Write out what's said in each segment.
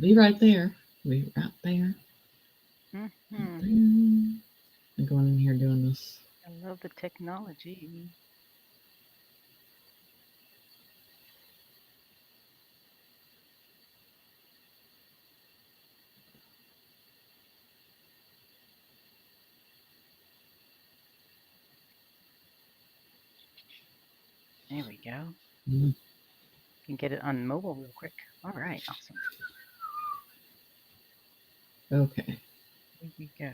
Be right there. Be right there. Mm-hmm. I'm going in here doing this. I love the technology. There we go. Mm. Can get it on mobile real quick. All right, awesome. Okay. Here we go.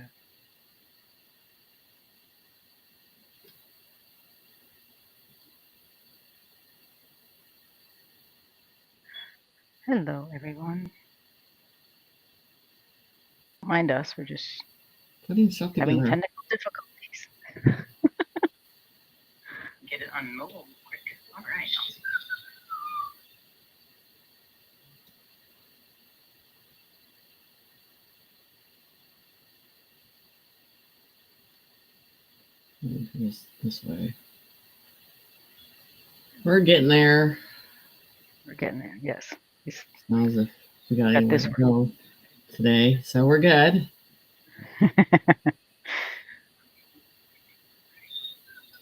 Hello, everyone. Don't mind us. We're just Putting stuff having together. technical difficulties. Get it on mobile real quick. All right, awesome. This way. We're getting there. We're getting there. Yes. It's Smells if we got got anywhere this to go today, so we're good. one.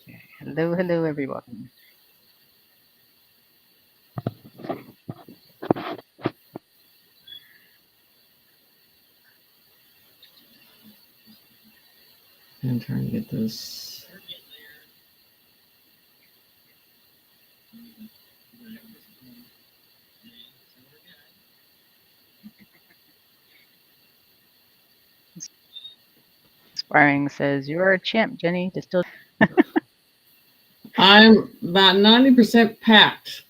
Okay. Hello, hello, everyone. I'm trying to get this. Inspiring says, "You're a champ, Jenny." To still. I'm about 90% packed.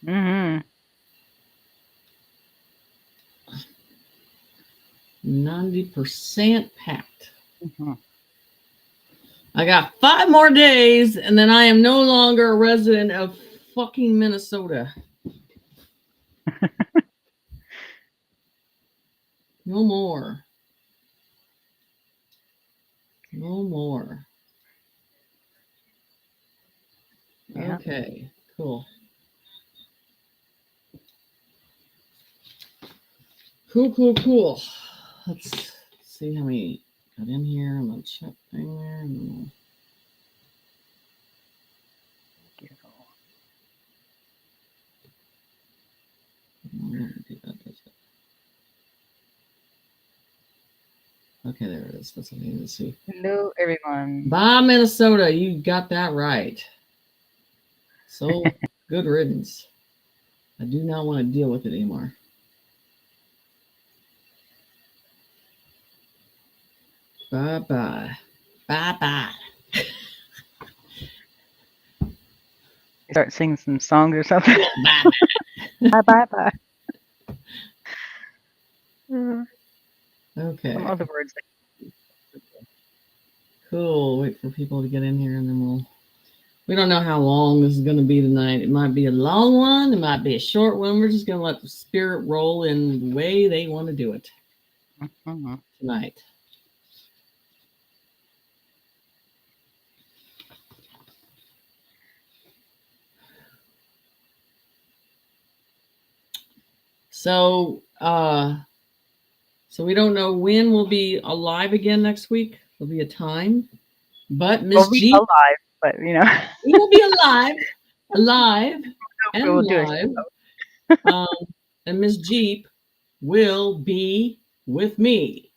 Mm-hmm. 90% packed. Mm-hmm. I got 5 more days, and then I am no longer a resident of fucking Minnesota. No more. No more. Yeah. Okay, cool. Cool. Let's see how many got in here. I'm gonna check thing there. And Beautiful. okay, there it is. That's what I need to see. Hello, everyone. Bye, Minnesota. You got that right. So good riddance. I do not want to deal with it anymore. Bye. Start singing some songs or something. Bye. Bye. Some Okay, other words. cool. Wait for people to get in here and then we don't know how long this is going to be tonight. It might be a long one. It might be a short one. We're just going to let the spirit roll in the way they want to do it Mm-hmm. tonight. So we don't know when we'll be alive again next week. There'll be a time. But Miss We'll be Jeep, alive, but you know, we will be alive we and will do it. live. Um, and Miss Jeep will be with me.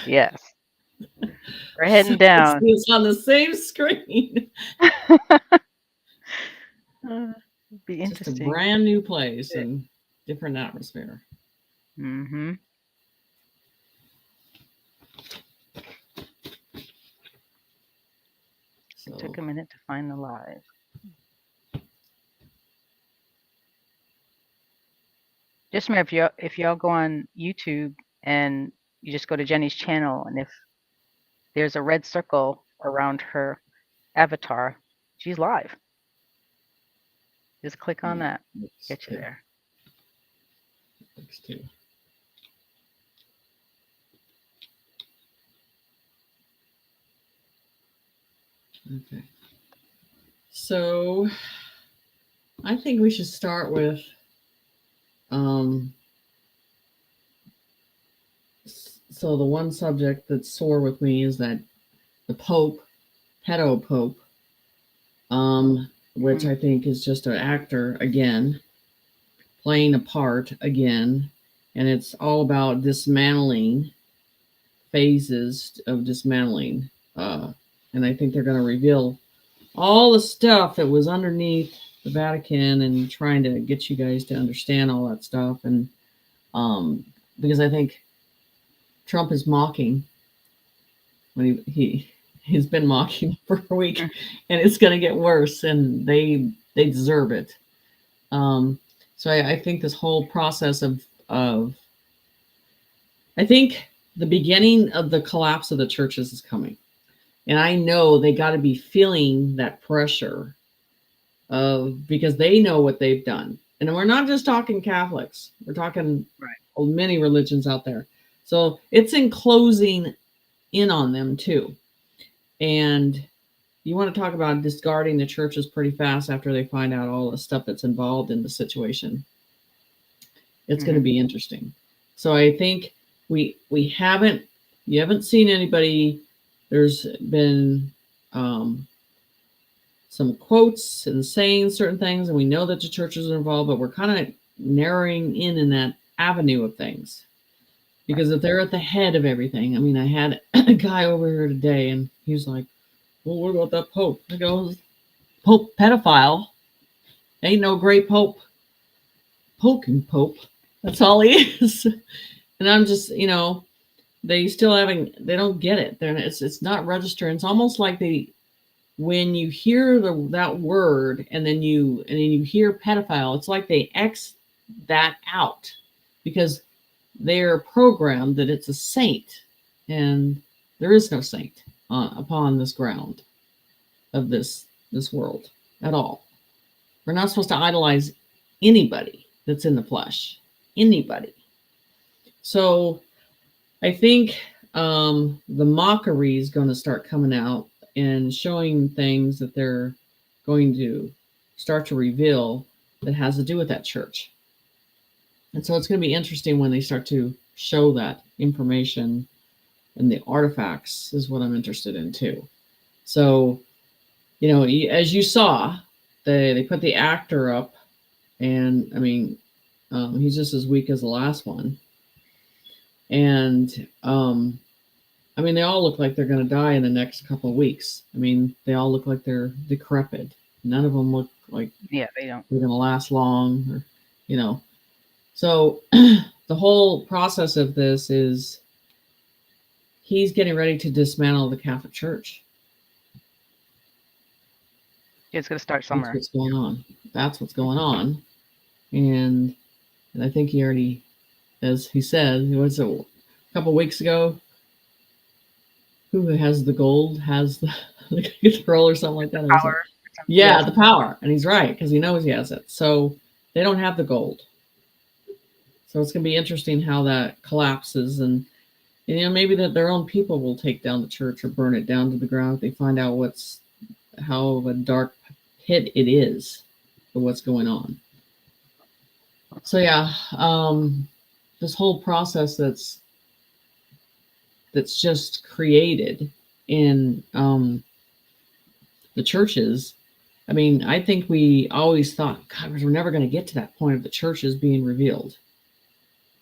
Yes, we're So heading down. it's on the same screen. Be Just a interesting. brand new place and different atmosphere. Mm-hmm. So It took a minute to find the live. Just remember, if y'all go on YouTube and you just go to Jenny's channel, and if there's a red circle around her avatar, she's live. Just click on that. Get you there. Looks too. Okay. So I think we should start with So the one subject that's sore with me is that the Pope, pedo Pope, which I think is just an actor again, playing a part again, and it's all about dismantling, phases of dismantling, and I think they're going to reveal all the stuff that was underneath the Vatican and trying to get you guys to understand all that stuff, and because I think Trump is mocking when he's been mocking for a week, and it's going to get worse, and they deserve it. So I think this whole process of I think the beginning of the collapse of the churches is coming, and I know they got to be feeling that pressure because they know what they've done, and we're not just talking Catholics; we're talking many religions out there. So it's enclosing in on them too. And you want to talk about discarding the churches pretty fast after they find out all the stuff that's involved in the situation. It's going to be interesting. So I think you haven't seen anybody. There's been some quotes and saying certain things, and we know that the churches are involved, but we're kind of narrowing in that avenue of things. Because if they're at the head of everything, I mean, I had a guy over here today, and he was like, well, what about that Pope? I go, Pope pedophile. Ain't no great Pope. Poking Pope. That's all he is. And I'm just, they don't get it. It's not registering. It's almost like when you hear that word and then you hear pedophile, it's like they X that out because they're programmed that it's a saint, and there is no saint upon this ground of this world at all. We're not supposed to idolize anybody that's in the flesh, anybody. So I think the mockery is going to start coming out and showing things that they're going to start to reveal that has to do with that church. And so it's going to be interesting when they start to show that information, and the artifacts is what I'm interested in too. So, as you saw, they put the actor up, and I mean, he's just as weak as the last one. And I mean, they all look like they're going to die in the next couple of weeks. I mean, they all look like they're decrepit. None of them look like they don't. They're going to last long, or. So the whole process of this is he's getting ready to dismantle the Catholic Church. It's going to start somewhere. That's what's going on. And I think he already, as he said, it was a couple of weeks ago, who has the gold has the control or something like that. Power. Yeah, the power. And he's right, because he knows he has it. So they don't have the gold. So it's going to be interesting how that collapses, and maybe that their own people will take down the church or burn it down to the ground if they find out how of a dark pit it is for what's going on. So yeah, this whole process that's just created in the churches. I mean, I think we always thought, God, we're never going to get to that point of the churches being revealed.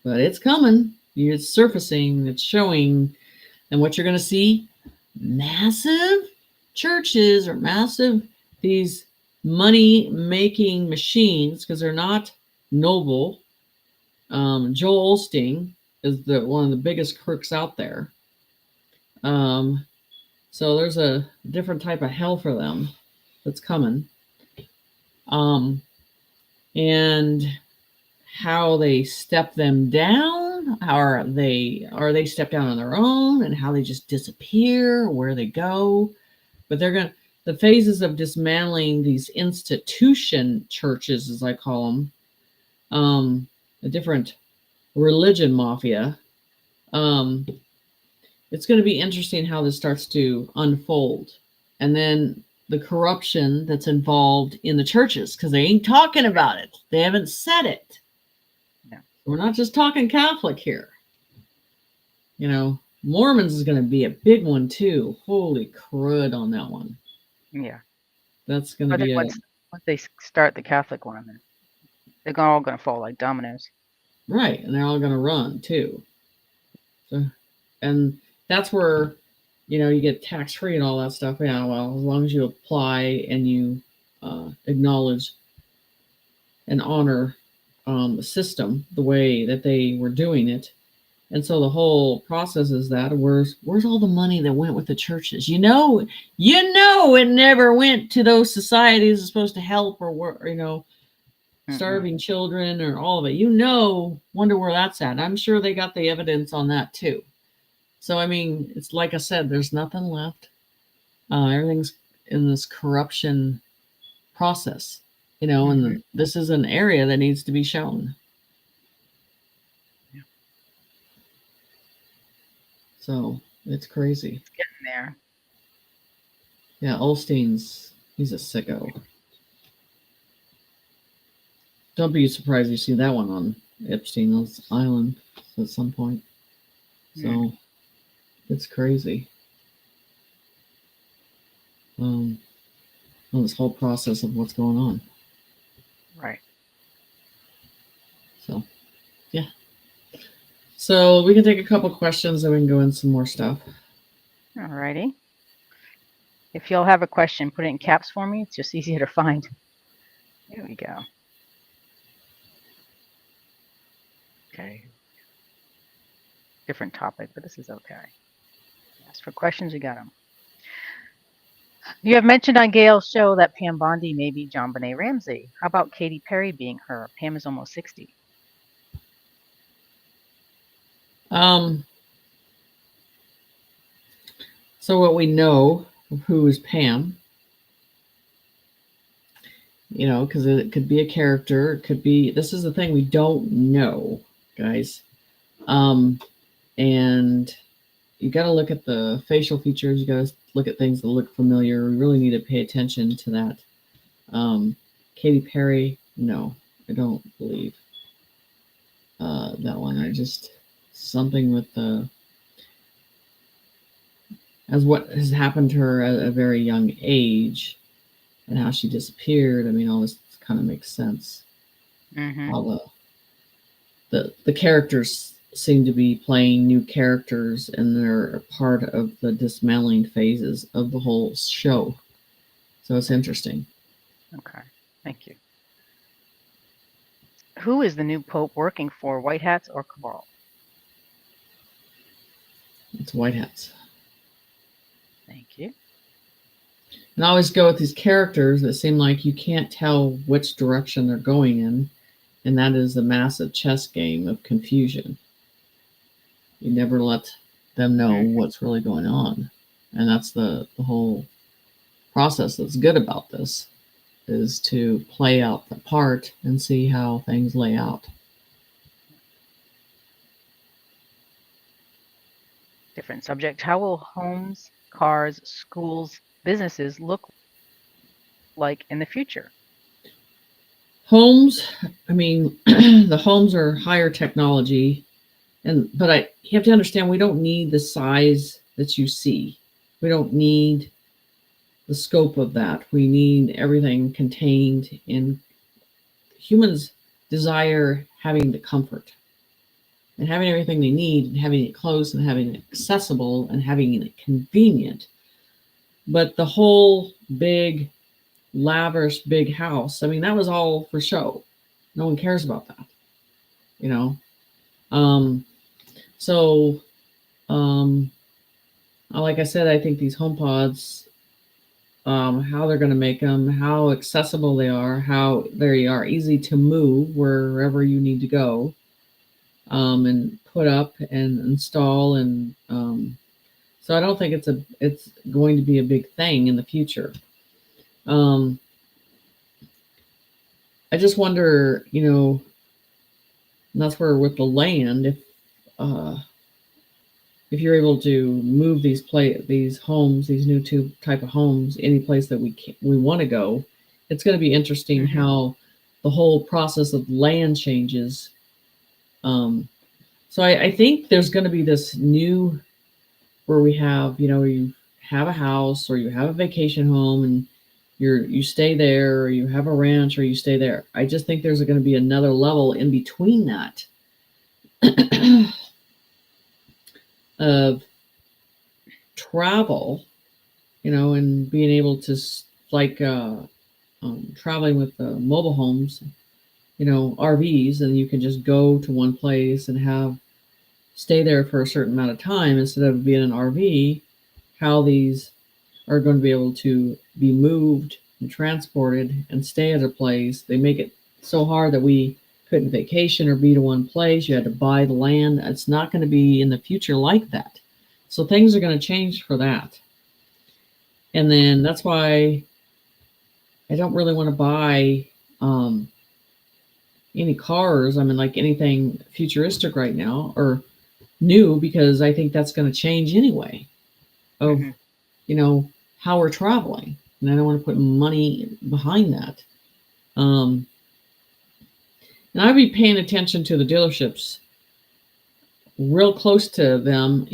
But it's coming. It's surfacing. It's showing. And what you're going to see, massive churches or these money-making machines, because they're not noble. Joel Osteen is one of the biggest crooks out there. So there's a different type of hell for them that's coming. And how they step them down, are they step down on their own, and how they just disappear, where they go. But the phases of dismantling these institution churches, as I call them, a different religion mafia. It's going to be interesting how this starts to unfold, and then the corruption that's involved in the churches, because they ain't talking about it. They haven't said it. We're not just talking Catholic here. You know, Mormons is going to be a big one too. Holy crud on that one. Yeah. That's going to But then be a once they start the Catholic one, then they're all going to fall like dominoes. right, and they're all going to run too. So, and that's where, you know, you get tax free and all that stuff. Yeah, well, as long as you apply and you acknowledge and honor the system the way that they were doing it. And so the whole process is that where's all the money that went with the churches? You know, it never went to those societies that's supposed to help or you know, starving children or all of it. You know, wonder where that's at. I'm sure they got the evidence on that too. So I mean, it's like I said, there's nothing left. Everything's in this corruption process, you know, and this is an area that needs to be shown. Yeah. So it's crazy. It's getting there. Yeah, Olstein's, he's a sicko. Don't be surprised you see that one on Epstein's Island at some point. So it's crazy. This whole process of what's going on. Right. So, yeah. So we can take a couple questions and we can go in some more stuff. All righty. If y'all have a question, put it in caps for me. It's just easier to find. There we go. Okay. Different topic, but this is okay. As for questions, we got them. You have mentioned on Gail's show that Pam Bondi may be John Benet Ramsey. How about Katy Perry being her? Pam is almost 60. So what we know of who is Pam, you know, because it could be a character, it could be, this is the thing, we don't know, guys. And you got to look at the facial features, you got to look at things that look familiar. We really need to pay attention to that. Katy Perry, no, I don't believe that one. I just, something with the, as what has happened to her at a very young age and how she disappeared. I mean, all this kind of makes sense. All the characters seem to be playing new characters, and they're a part of the dismantling phases of the whole show. So it's interesting. Okay, thank you. Who is the new pope working for, White Hats or Cabal? It's White Hats. Thank you. And I always go with these characters that seem like you can't tell which direction they're going in, and that is the massive chess game of confusion. You never let them know what's really going on. And that's the whole process that's good about this, is to play out the part and see how things lay out. Different subject. How will homes, cars, schools, businesses look like in the future? Homes, I mean, the homes are higher technology, but you have to understand, we don't need the size that you see. We don't need the scope of that. We need everything contained in. Humans desire having the comfort and having everything they need and having it close and having it accessible and having it convenient. But the whole big, lavish, big house, I mean, that was all for show. No one cares about that, you know? Like I said, I think these HomePods, how they're going to make them, how accessible they are, how they are easy to move wherever you need to go, and put up and install. And so I don't think it's going to be a big thing in the future. I just wonder, you know, and that's where with the land, if you're able to move these homes, these new type of homes, any place that we want to go, it's going to be interesting how the whole process of land changes. So So I think there's going to be this new where we have, you have a house or you have a vacation home and you stay there, or you have a ranch or you stay there. I just think there's going to be another level in between that of travel, and being able to, like, traveling with mobile homes, RVs, and you can just go to one place and stay there for a certain amount of time instead of being an RV. How these are going to be able to be moved and transported and stay at a place. They make it so hard that we couldn't vacation or be to one place. You had to buy the land. It's not going to be in the future like that. So things are going to change for that. And then that's why I don't really want to buy any cars. I mean, like anything futuristic right now or new, because I think that's going to change anyway of, how we're traveling. And I don't want to put money behind that. And I'd be paying attention to the dealerships real close to them.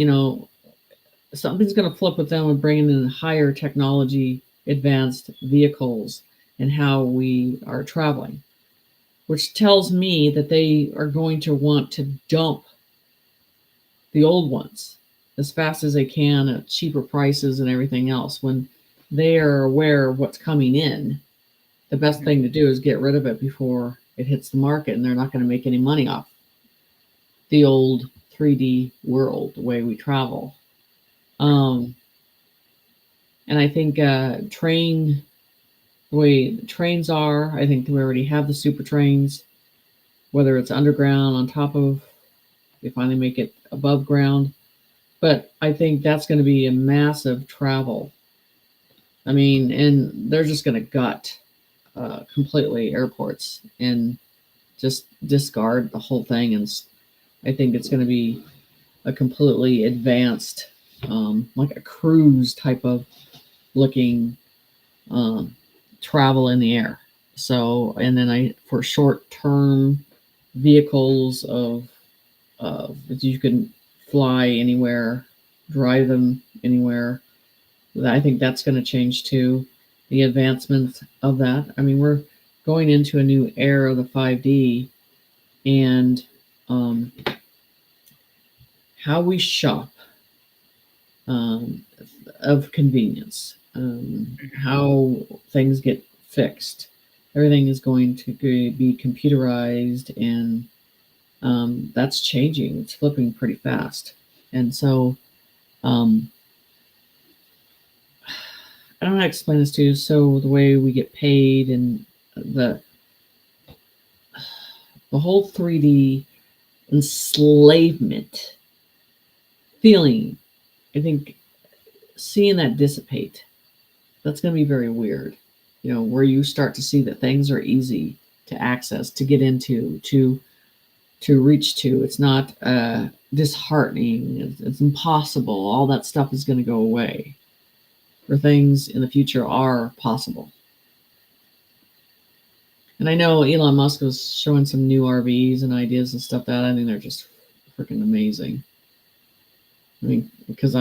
Something's going to flip with them and bringing in higher technology, advanced vehicles and how we are traveling, which tells me that they are going to want to dump the old ones as fast as they can at cheaper prices and everything else. When they are aware of what's coming in, the best thing to do is get rid of it before it hits the market, and they're not going to make any money off the old 3D world, the way we travel. And I think the way the trains are, I think we already have the super trains, whether it's underground, on top of, they finally make it above ground. But I think that's going to be a massive travel. I mean, and they're just going to gut completely airports and just discard the whole thing. And I think it's going to be a completely advanced, like a cruise type of looking travel in the air. So, and then for short-term vehicles that you can fly anywhere, drive them anywhere. I think that's going to change too. The advancement of that. I mean, we're going into a new era of the 5D, and how we shop of convenience, how things get fixed. Everything is going to be computerized, and that's changing. It's flipping pretty fast. And so I don't know how to explain this to you. So the way we get paid and the whole 3D enslavement feeling, I think seeing that dissipate, that's going to be very weird. Where you start to see that things are easy to access, to get into, to reach to. It's not disheartening. It's impossible. All that stuff is going to go away. Where things in the future are possible. And I know Elon Musk was showing some new RVs and ideas and stuff that I think they're just freaking amazing. I mean, because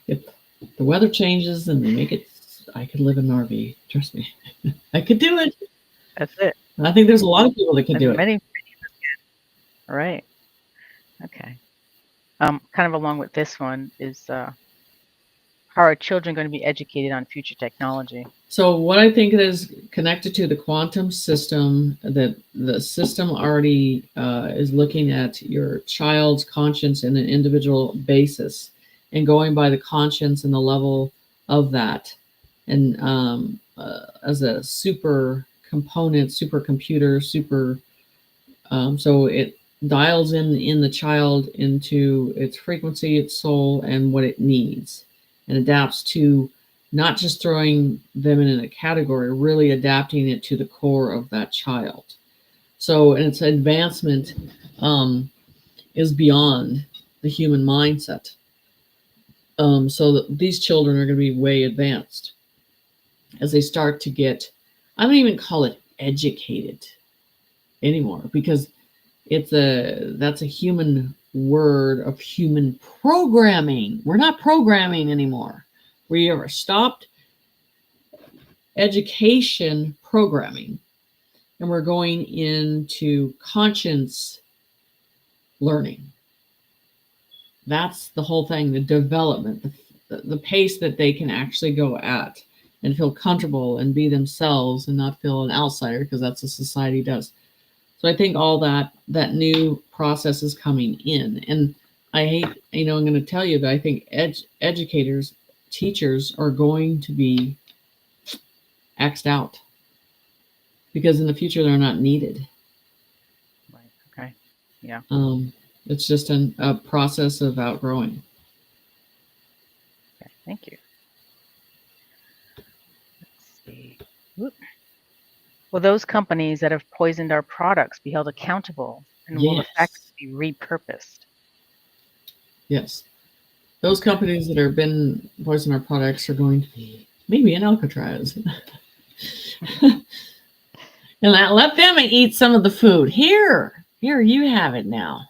if the weather changes and they make it, I could live in an RV. Trust me. I could do it. That's it. I think there's a lot of people that can do it. Many. Right. Okay. Kind of along with this one is how are children going to be educated on future technology? So what I think it is connected to the quantum system, that the system already is looking at your child's conscience in an individual basis and going by the conscience and the level of that. And as a super component, supercomputer, so it dials in the child into its frequency, its soul, and what it needs, and adapts to not just throwing them in a category, really adapting it to the core of that child. So, and its advancement is beyond the human mindset. So that these children are going to be way advanced as they start to get, I don't even call it educated anymore, because That's a human word of human programming. We're not programming anymore. We are stopped education programming, and we're going into conscience learning. That's the whole thing, the development, the pace that they can actually go at and feel comfortable and be themselves and not feel an outsider, because that's what society does. So I think all that new process is coming in. And I hate, I'm going to tell you that I think educators, teachers are going to be axed out, because in the future they're not needed. Right. Okay. Yeah. It's just a process of outgrowing. Okay. Thank you. Let's see. Whoop. Will those companies that have poisoned our products be held accountable, and will the factories be repurposed? Yes. Those companies that have been poisoning our products are going to be maybe in Alcatraz. And let them eat some of the food. Here, you have it now.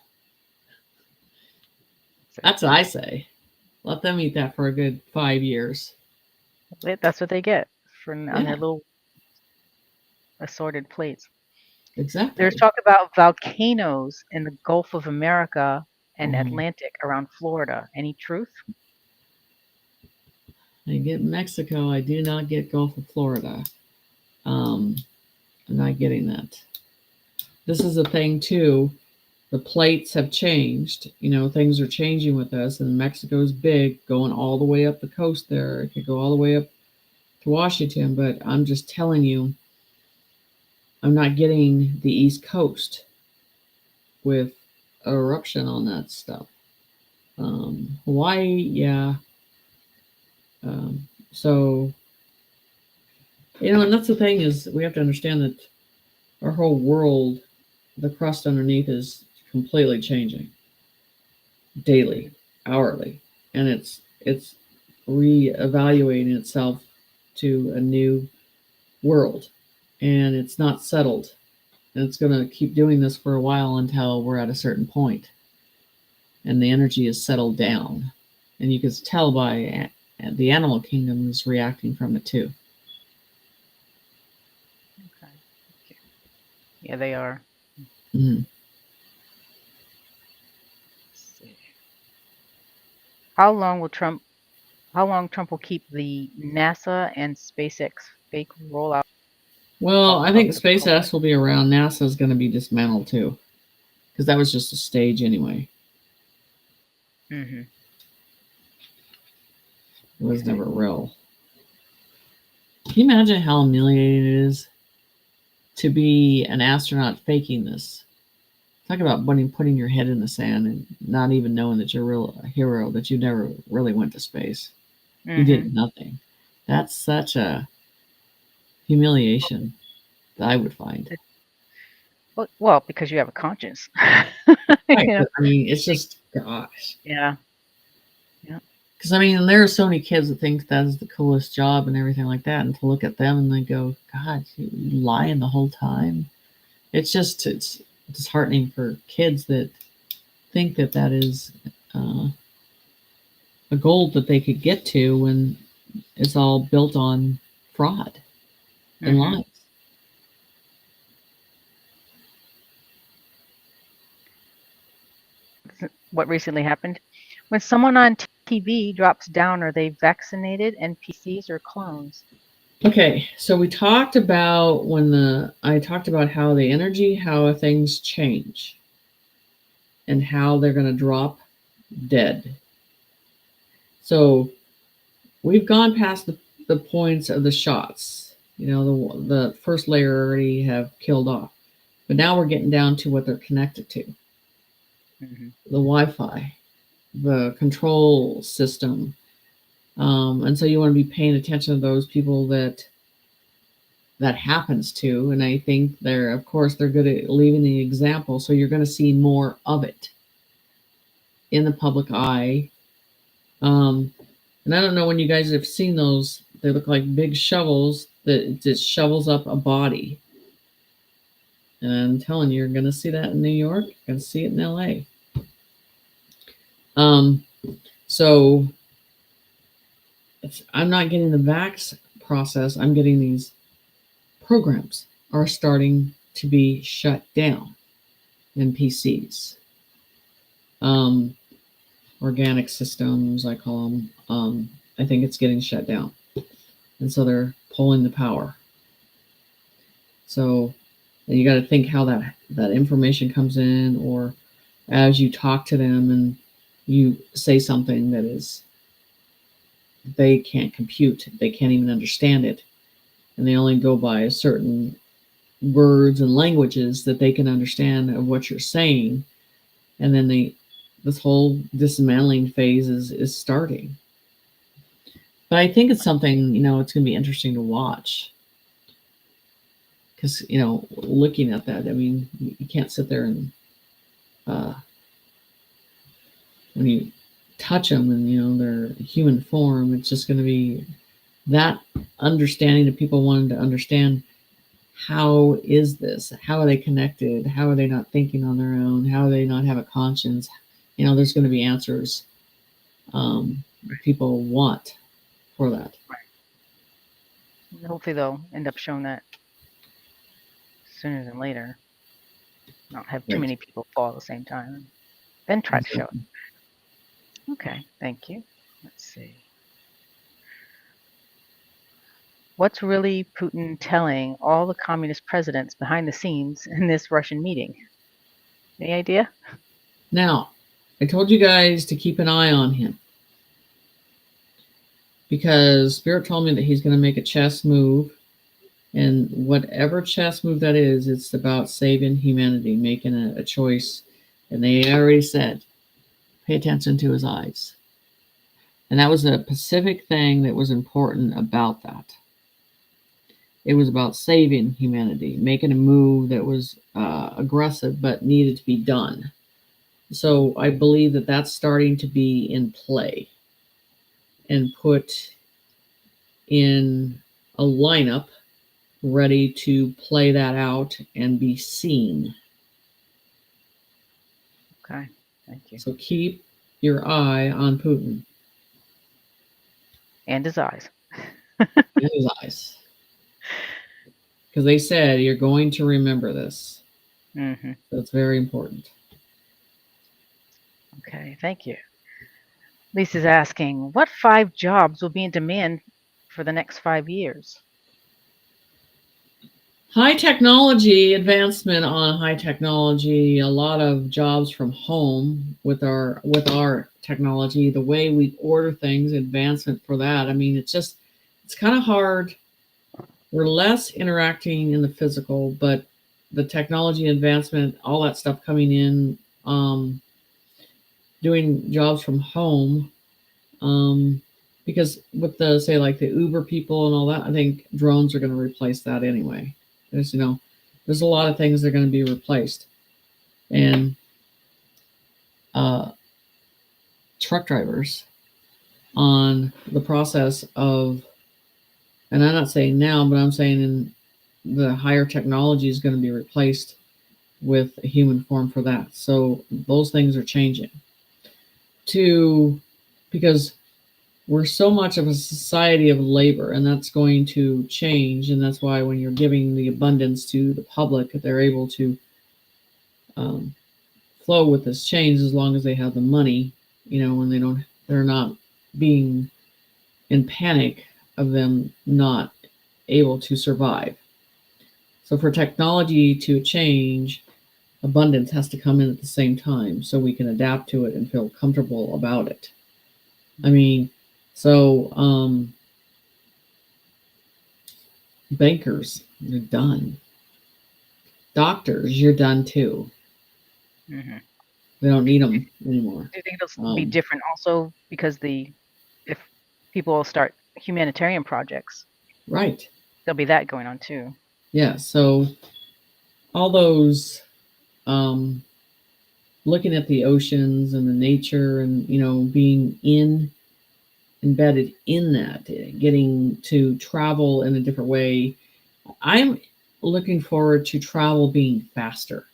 That's what I say. Let them eat that for a good 5 years. That's what they get on their little assorted plates. Exactly. There's talk about volcanoes in the Gulf of America and Atlantic around Florida. Any truth? I get Mexico. I do not get Gulf of Florida. I'm not getting that. This is a thing too. The plates have changed. Things are changing with us, and Mexico's big, going all the way up the coast there. It could go all the way up to Washington, but I'm just telling you, I'm not getting the East Coast with eruption on that stuff. Hawaii, yeah. So, and that's the thing, is we have to understand that our whole world, the crust underneath, is completely changing daily, hourly, and it's reevaluating itself to a new world, and it's not settled, and it's going to keep doing this for a while until we're at a certain point and the energy is settled down, and you can tell by the animal kingdom is reacting from it too. Okay. Yeah, they are. Mm-hmm. Let's see. How long Trump will keep the NASA and SpaceX fake rollout? Well, I think SpaceX will be around. NASA is going to be dismantled too, because that was just a stage anyway. Mm-hmm. It was never real. Can you imagine how humiliating it is to be an astronaut faking this? Talk about putting your head in the sand and not even knowing that you're a hero, that you never really went to space. Mm-hmm. You did nothing. That's such a humiliation that I would find. Well, because you have a conscience. Right. I mean, it's just, gosh. Yeah. Yeah. Because there are so many kids that think that is the coolest job and everything like that, and to look at them and they go, God, you lying the whole time. It's disheartening for kids that think that is a goal that they could get to when it's all built on fraud and lies. What recently happened? When someone on TV drops down, are they vaccinated, NPCs, or clones? Okay, so we talked about I talked about how the energy, how things change, and how they're going to drop dead. So we've gone past the points of the shots. The first layer already have killed off, but now we're getting down to what they're connected to. Mm-hmm. The Wi-Fi, the control system. And so you want to be paying attention to those people that happens to. And I think they're good at leaving the example. So you're going to see more of it in the public eye. And I don't know when you guys have seen those. They look like big shovels that just shovels up a body. And I'm telling you, you're going to see that in New York. You're going to see it in LA. So I'm not getting the vax process. I'm getting these programs are starting to be shut down in PCs. Organic systems, I call them. I think it's getting shut down. And so they're pulling the power. So you got to think how that information comes in, or as you talk to them and you say something that is they can't compute, they can't even understand it, and they only go by certain words and languages that they can understand of what you're saying, and then this whole dismantling phase is starting. But I think it's something, it's going to be interesting to watch. Because, looking at that, I mean, you can't sit there and when you touch them and, their human form, it's just going to be that understanding that people wanted to understand. How is this? How are they connected? How are they not thinking on their own? How do they not have a conscience? There's going to be answers people want for that. Right. Hopefully they'll end up showing that sooner than later. Not have too many people fall at the same time. Then try to show it. Okay, thank you. Let's see. What's really Putin telling all the communist presidents behind the scenes in this Russian meeting? Any idea? Now, I told you guys to keep an eye on him because Spirit told me that he's going to make a chess move, and whatever chess move that is, it's about saving humanity, making a choice. And they already said, pay attention to his eyes. And that was a specific thing that was important about that. It was about saving humanity, making a move that was aggressive but needed to be done. So I believe that that's starting to be in play and put in a lineup ready to play that out and be seen. Okay, thank you. So keep your eye on Putin. And his eyes. And his eyes. Because they said you're going to remember this. Mm-hmm. So it's very important. Okay, thank you. Lisa's asking, what 5 jobs will be in demand for the next 5 years? High technology, advancement on high technology, a lot of jobs from home with our technology, the way we order things, advancement for that. I mean, it's kind of hard. We're less interacting in the physical, but the technology advancement, all that stuff coming in, doing jobs from home, because with the, say, like the Uber people and all that, I think drones are going to replace that anyway. There's a lot of things that are going to be replaced, and truck drivers on the process of, and I'm not saying now, but I'm saying in the higher technology is going to be replaced with a human form for that. So those things are changing because we're so much of a society of labor, and that's going to change. And that's why when you're giving the abundance to the public, they're able to flow with this change as long as they have the money, when they're not being in panic of them not able to survive. So for technology to change, abundance has to come in at the same time so we can adapt to it and feel comfortable about it. I mean, so bankers, you're done. Doctors, you're done too. Mm-hmm. They don't need them anymore. Do you think it'll be different also because if people start humanitarian projects? Right. There'll be that going on too. Yeah, so all those looking at the oceans and the nature and, being embedded in that, getting to travel in a different way. I'm looking forward to travel being faster,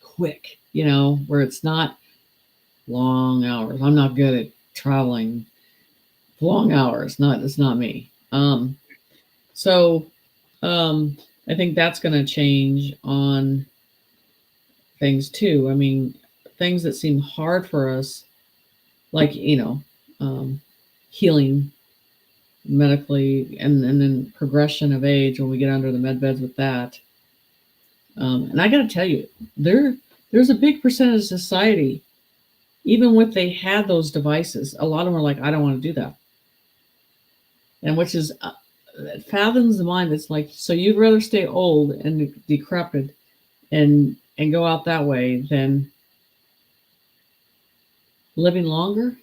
quick, where it's not long hours. I'm not good at traveling long hours. It's not me. So I think that's going to change on things too. I mean, things that seem hard for us, like healing medically, and then progression of age when we get under the med beds with that. And I got to tell you, there's a big percentage of society, even when they had those devices, a lot of them are like, I don't want to do that. And which is fathoms the mind. It's like, so you'd rather stay old and decrepit and go out that way than living longer?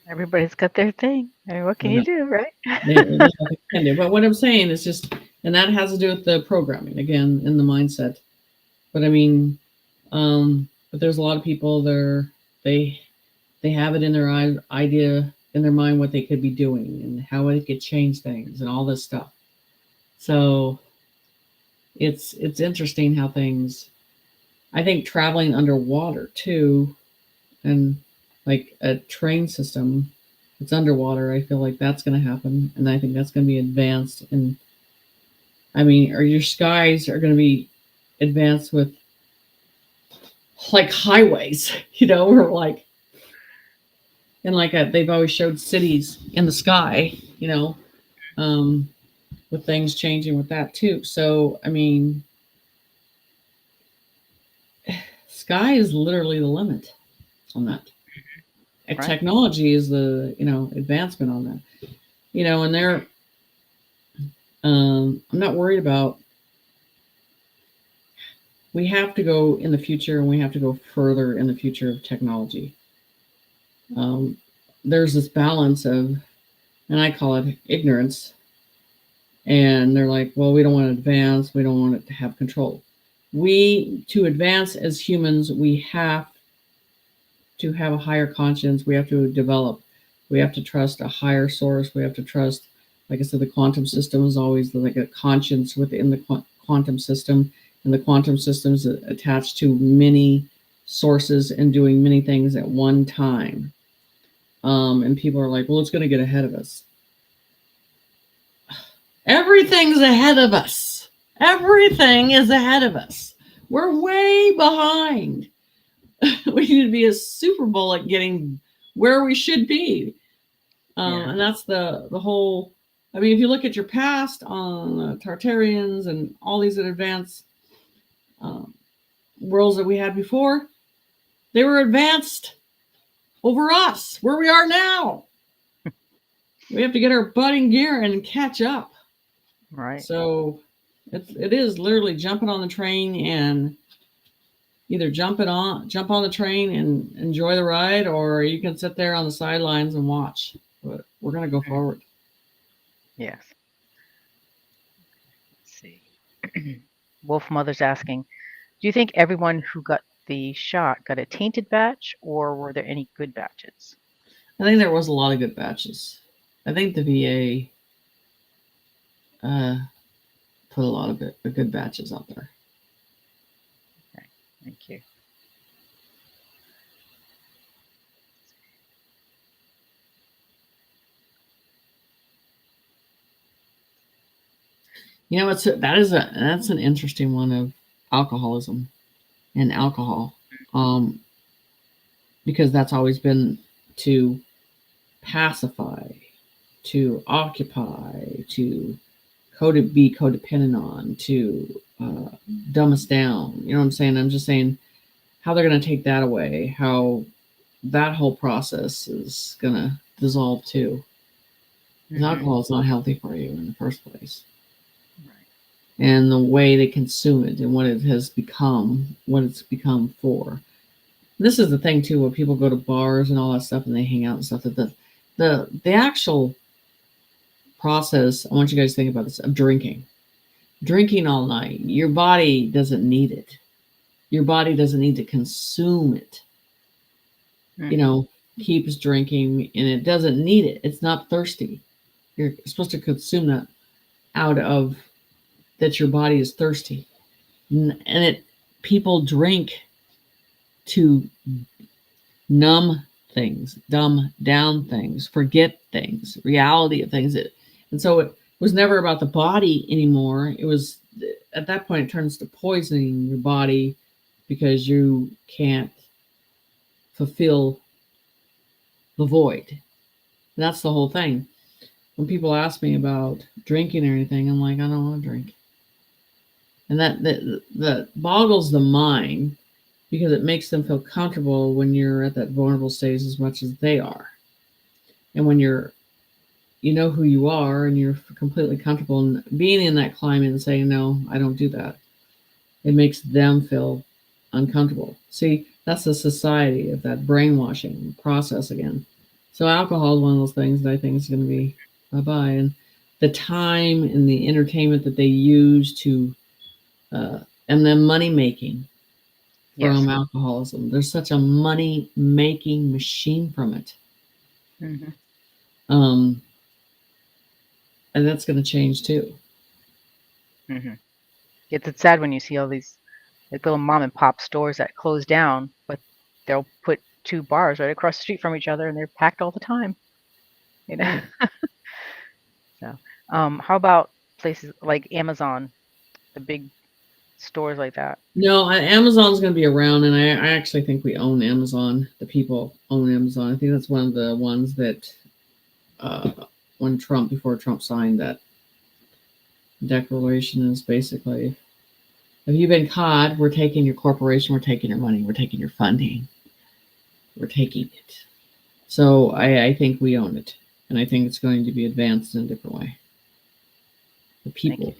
Everybody's got their thing. I mean, what can you do, right? But what I'm saying is just, and that has to do with the programming, again, in the mindset. But I mean, but there's a lot of people they have it in their idea, in their mind, what they could be doing and how it could change things and all this stuff. So it's interesting how things, I think traveling underwater too, and like a train system, it's underwater. I feel like that's going to happen. And I think that's going to be advanced. And I mean, your skies are going to be advanced with like highways, or like, and like they've always showed cities in the sky, with things changing with that too. So, I mean, sky is literally the limit on that. Right. Technology is the, advancement on that, and they're, I'm not worried about, we have to go in the future and we have to go further in the future of technology. There's this balance of, and I call it ignorance. And they're like, well, we don't want to advance. We don't want it to have control. To advance as humans, we have to have a higher conscience. We have to develop. We have to trust a higher source. We have to trust, like I said, the quantum system is always like a conscience within the quantum system. And the quantum system is attached to many sources and doing many things at one time. And people are like, well, it's going to get ahead of us. Everything's ahead of us. Everything is ahead of us. We're way behind. We need to be a Super Bowl at getting where we should be. And that's the whole, I mean, if you look at your past on Tartarians and all these advanced worlds that we had before, they were advanced over us, where we are now. We have to get our butt in gear and catch up. Right. So it is literally jumping on the train and either jump on the train and enjoy the ride, or you can sit there on the sidelines and watch. But we're going to go forward. Yes. Let's see. Wolf Mother's asking, do you think everyone who got the shot got a tainted batch, or were there any good batches? I think there was a lot of good batches. I think the VA put a lot of good batches out there. Okay, thank you. That's an interesting one of alcoholism and alcohol, because that's always been to pacify, to occupy, to be codependent on, to dumb us down. You know what I'm saying? I'm just saying how they're going to take that away, how that whole process is going to dissolve too. Because alcohol is not healthy for you in the first place. Right. And the way they consume it and what it has become, what it's become for. And this is the thing too, where people go to bars and all that stuff and they hang out and stuff, that the actual process, I want you guys to think about this, of drinking all night. Your body doesn't need it. Your body doesn't need to consume it. Keeps drinking and it doesn't need it. It's not thirsty. You're supposed to consume that out of that your body is thirsty. And people drink to numb things, dumb down things, forget things, reality of things. And so it was never about the body anymore. It was, at that point, it turns to poisoning your body because you can't fulfill the void. And that's the whole thing. When people ask me about drinking or anything, I'm like, I don't want to drink. And that boggles the mind, because it makes them feel comfortable when you're at that vulnerable stage as much as they are. And when you know who you are and you're completely comfortable in being in that climate and saying, no, I don't do that, it makes them feel uncomfortable. See, that's the society of that brainwashing process again. So alcohol is one of those things that I think is going to be bye-bye. And the time and the entertainment that they use to, and then money making from alcoholism. There's such a money making machine from it. And that's going to change too. It's sad when you see all these like little mom and pop stores that close down, but they'll put 2 bars right across the street from each other and they're packed all the time. You know. So, how about places like Amazon, the big stores like that? No, Amazon's going to be around, and I actually think we own Amazon. The people own Amazon. I think that's one of the ones that before Trump signed that declaration, is basically, if you've been caught, we're taking your corporation, we're taking your money, we're taking your funding, we're taking it. So I think we own it, and I think it's going to be advanced in a different way. The people.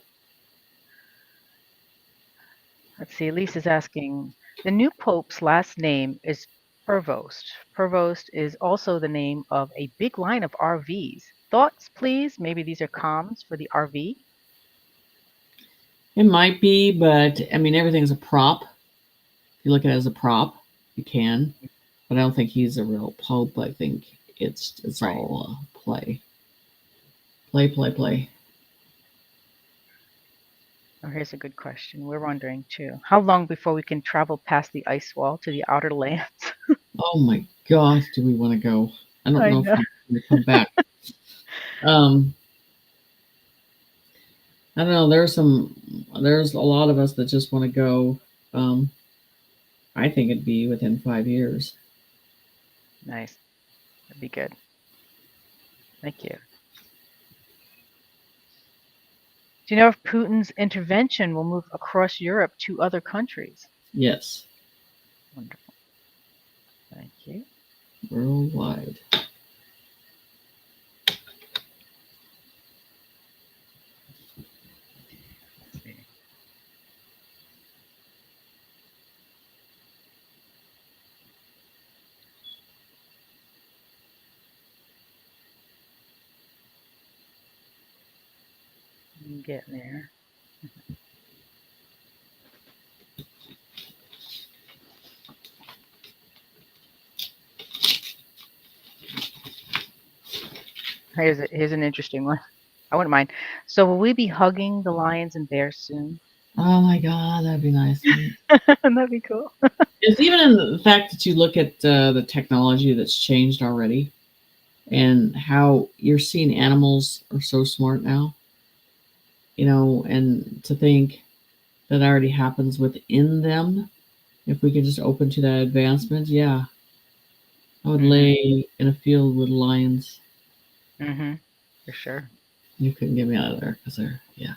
Let's see, Lisa's asking, the new Pope's last name is Provost. Provost is also the name of a big line of RVs. Thoughts, please? Maybe these are comms for the RV? It might be, but I mean, everything's a prop. If you look at it as a prop, you can. But I don't think he's a real Pope. I think it's right. All play. Play. Oh, here's a good question. We're wondering too. How long before we can travel past the ice wall to the outer lands? Oh my gosh, do we want to go? I don't know if we're going to come back. I don't know. There's a lot of us that just want to go. I think it'd be within 5 years. Nice. That'd be good. Thank you. Do you know if Putin's intervention will move across Europe to other countries? Yes. Wonderful. Thank you. Worldwide. I'm getting there. Here's an interesting one. I wouldn't mind. So will we be hugging the lions and bears soon? Oh my God, that'd be nice. That'd be cool. It's even in the fact that you look at the technology that's changed already, and how you're seeing animals are so smart now. You know, and to think that already happens within them. If we could just open to that advancement, yeah. I would lay in a field with lions. For sure. You couldn't get me out of there because they're, yeah.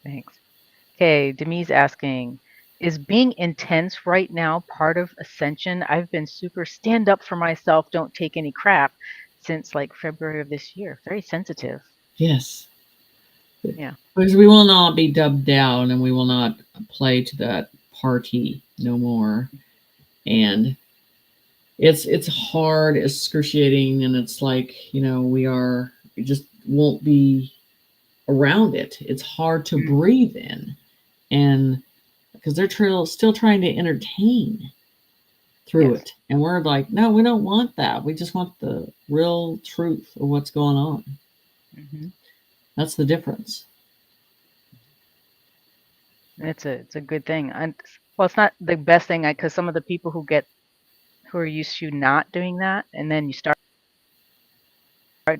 Thanks. Okay, Demi's asking, is being intense right now part of ascension? I've been super stand up for myself, don't take any crap since like February of this year. Very sensitive. Yes. Yeah. Because we will not be dubbed down, and we will not play to that party no more. And it's hard, excruciating, and it's like, you know, we just won't be around it. It's hard to breathe in, and because they're still trying to entertain through it, and we're like, no, we don't want that. We just want the real truth of what's going on. That's the difference. It's a good thing. And well, it's not the best thing because some of the people who are used to not doing that, and then you start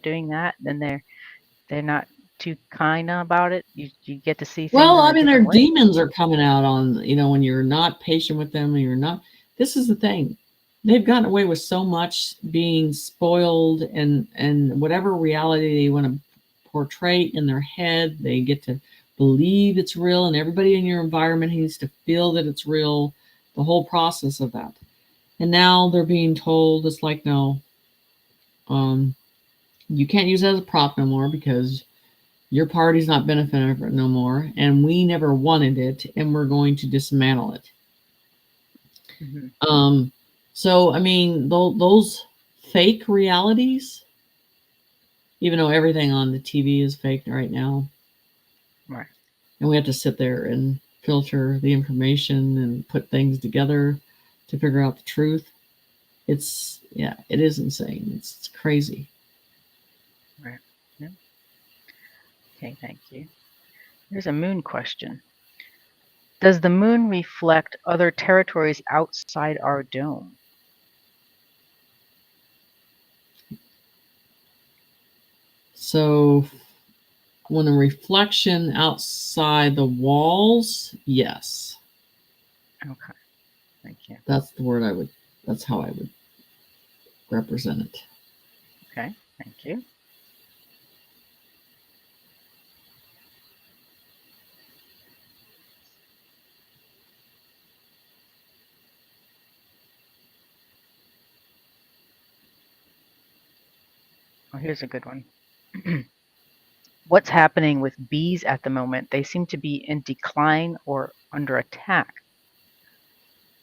doing that, then they're not too kind about it. You get to see things Well, in I a mean, their different way. demons are coming out on, when you're not patient with them and you're not. This is the thing. They've gotten away with so much being spoiled and whatever reality they want to portray in their head, they get to believe it's real, and everybody in your environment needs to feel that it's real, the whole process of that. And now they're being told it's like, no, you can't use it as a prop no more because your party's not benefiting from it no more, and we never wanted it, and we're going to dismantle it. Mm-hmm. So I mean, those fake realities, even though everything on the TV is fake right now, Right. and we have to sit there and filter the information and put things together to figure out the truth. It is insane. It's crazy. Right. Yeah. Okay, thank you. Here's a moon question. Does the moon reflect other territories outside our dome? So when a reflection outside the walls, yes. Okay, thank you. That's that's how I would represent it. Okay, thank you. Oh, here's a good one. What's happening with bees at the moment? They seem to be in decline or under attack.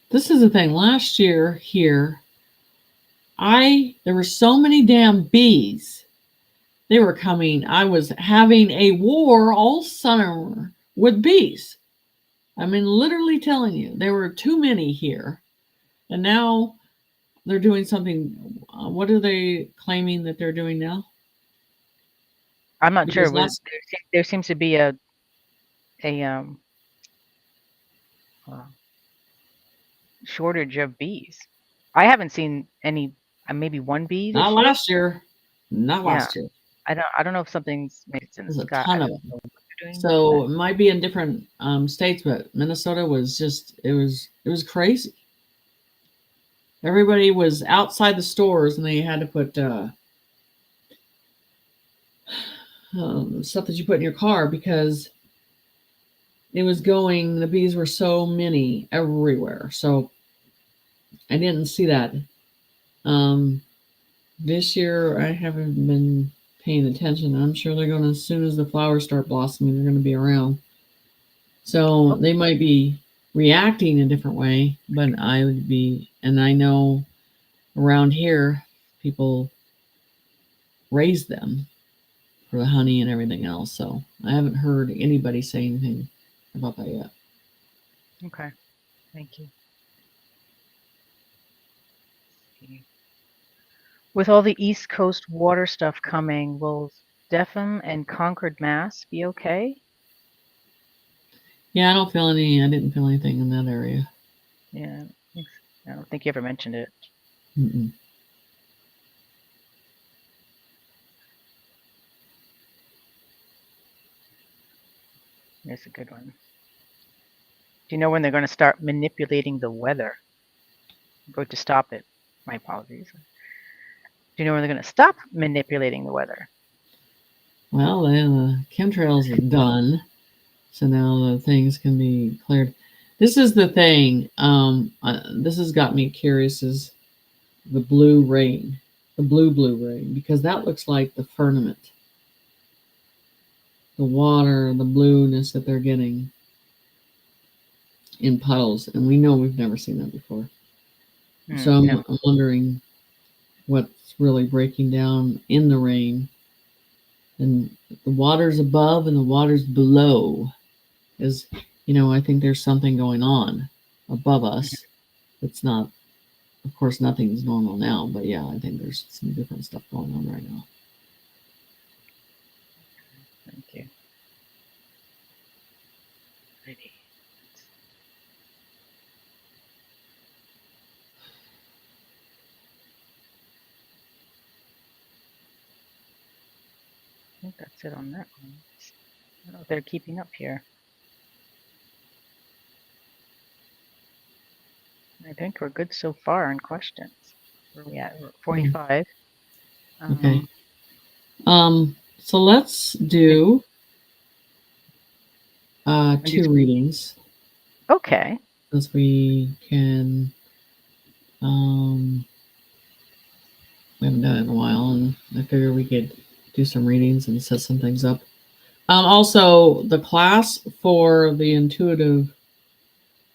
This is the thing. Last year here, there were so many damn bees. They were coming. I was having a war all summer with bees. I mean, literally telling you, there were too many here. And now they're doing something. What are they claiming that they're doing now? I'm not sure. Because last There seems to be a uh, shortage of bees. I haven't seen any. Maybe one bee not this year. last year, not Yeah, last year. I don't know if something's maybe it's in the There's a sky. I ton of don't them. know what they're doing, So but it might be in different states, but Minnesota was just it was crazy. Everybody was outside the stores, and they had to put stuff that you put in your car because it was going. The bees were so many everywhere. So I didn't see that. Um, this year I haven't been paying attention. I'm sure they're going to, as soon as the flowers start blossoming, they're going to be around. So oh, they might be reacting a different way, but I would be, and I know around here people raise them for the honey and everything else. So I haven't heard anybody say anything about that yet. okay, thank you. With all the East Coast water stuff coming, will Defham and Concord, Mass be okay? Yeah, I didn't feel anything in that area. Yeah, I don't think you ever mentioned it. Mm-mm. It's a good one. Do you know when they're going to start manipulating the weather? I'm going to stop it. My apologies. Do you know when they're going to stop manipulating the weather? Well, then the chemtrails are done, so now the things can be cleared. This is the thing. This has got me curious: is the blue rain, the blue rain, because that looks like the firmament, the water, the blueness that they're getting in puddles, and we know we've never seen that before. So No. I'm wondering what's really breaking down in the rain, and the waters above and the waters below. Is I think there's something going on above us. It's not, of course, nothing's normal now, but yeah, I think there's some different stuff going on right now. Thank you. Righty. that's it on that one. I don't know if they're keeping up here. I think we're good so far in questions. Where are we at? We're at 45. Okay. So let's do 2 readings. Okay. As we can, we haven't done it in a while, and I figure we could do some readings and set some things up. Also, the class for the intuitive,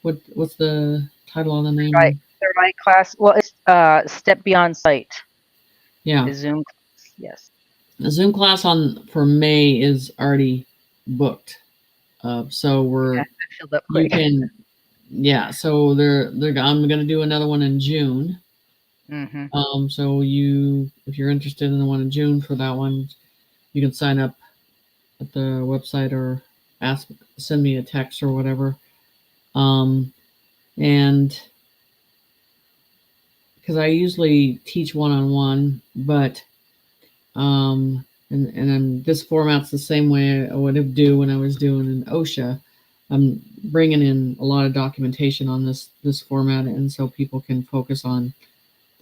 what's the title on the name? The right class. Well, it's Step Beyond Sight. Yeah. The Zoom class. Yes. The Zoom class for May is already booked. So I filled up you quick. can, yeah. So I'm gonna do another one in June. Mm-hmm. So if you're interested in the one in June for that one, you can sign up at the website or send me a text or whatever. And because I usually teach one-on-one, but and then this format's the same way I would do when I was doing an OSHA. I'm bringing in a lot of documentation on this format, and so people can focus on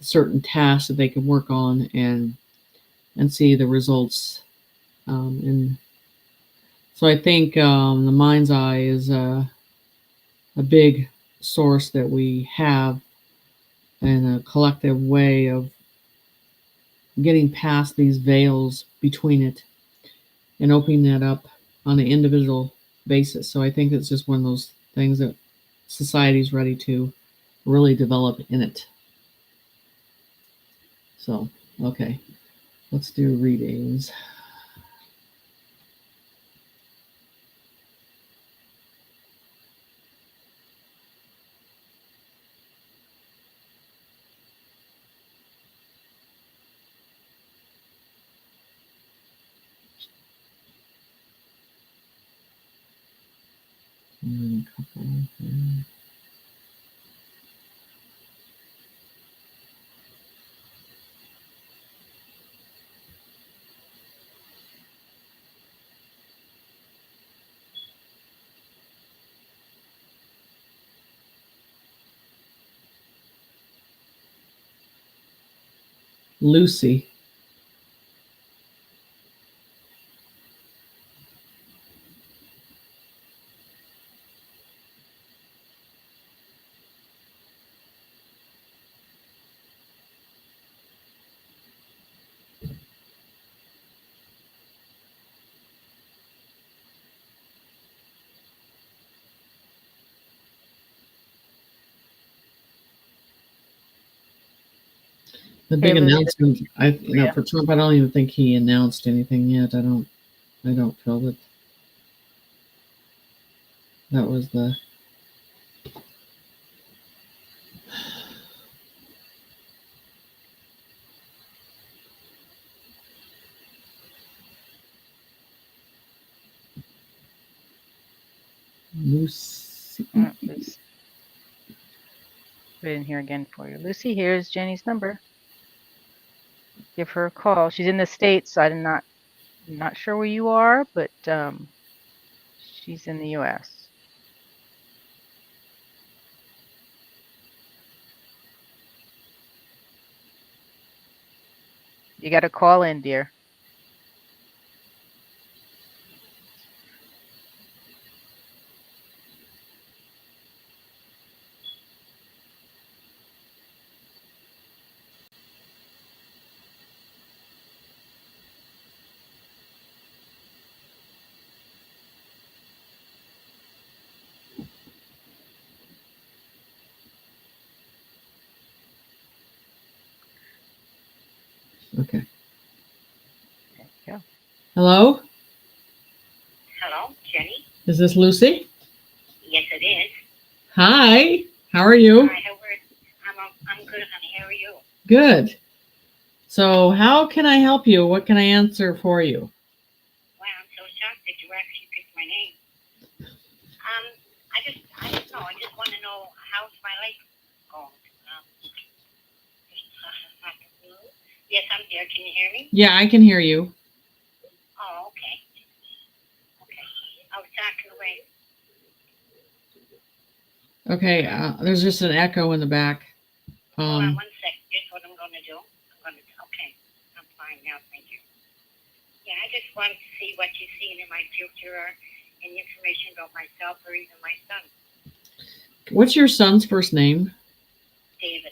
certain tasks that they can work on and see the results. And so I think the mind's eye is a big source that we have, and a collective way of getting past these veils between it and opening that up on an individual basis. So I think it's just one of those things that society's ready to really develop in it. So, okay, let's do readings. A couple here. Lucy. The big announcement. For Trump, I don't even think he announced anything yet. I don't feel that was the. Lucy. Put it in here again for you. Lucy, here's Jenny's number. Give her a call. She's in the States. I'm not sure where you are, but she's in the U.S. You got to call in, dear. Okay. There you go. Hello? Hello, Jenny? Is this Lucy? Yes, it is. Hi. How are you? Hi, I'm good, honey. How are you? Good. So how can I help you? What can I answer for you? Wow, I'm so shocked that you actually picked my name. I don't know. I just want to know how's my life going. Yes, I'm there. Can you hear me? Yeah, I can hear you. Oh, Okay, there's just an echo in the back. Hold on 1 second. Here's what I'm going to do. Okay, I'm fine now. Thank you. Yeah, I just want to see what you see in my future or any information about myself or even my son, What's your son's first name? David.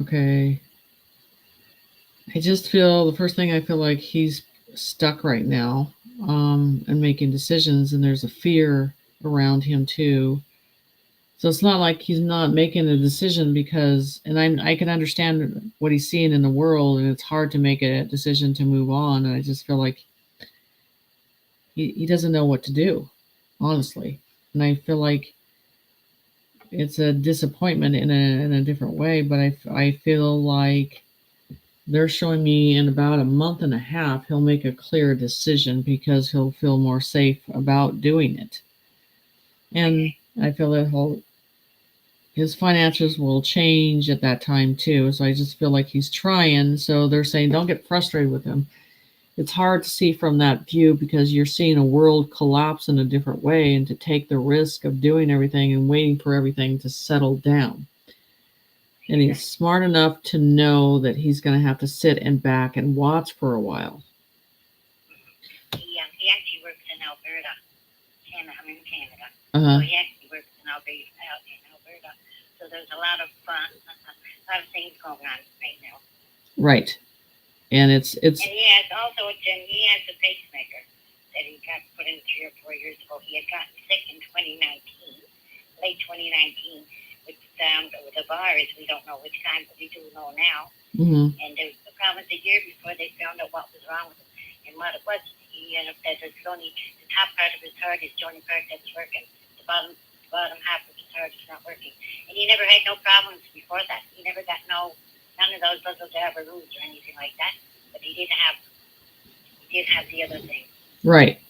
Okay. I just feel the first thing I feel like he's stuck right now, and making decisions, and there's a fear around him too. So it's not like he's not making a decision because, and I can understand what he's seeing in the world, and it's hard to make a decision to move on. And I just feel like he doesn't know what to do, honestly. And I feel like it's a disappointment in a different way, but I feel like they're showing me in about a month and a half he'll make a clear decision because he'll feel more safe about doing it. And I feel that his finances will change at that time too. So I just feel like he's trying. So they're saying don't get frustrated with him. It's hard to see from that view because you're seeing a world collapse in a different way, and to take the risk of doing everything and waiting for everything to settle down. And he's smart enough to know that he's going to have to sit and back and watch for a while. He actually works in Alberta. I'm in Canada. Uh-huh. So he actually works in Alberta. So there's a lot of things going on right now. Right. And it's And he has a pacemaker that he got put in 3 or 4 years ago. He had gotten sick in 2019, late 2019, with the virus. We don't know which kind, but we do know now. Mm-hmm. And the problem was a year before they found out what was wrong with him. And what it was, he ended up that it's only the top part of his heart is the only part that's working. The bottom half of his heart is not working. And he never had no problems before that. He never got none of those little jabberoos or anything like that. But he did have the other thing. Right.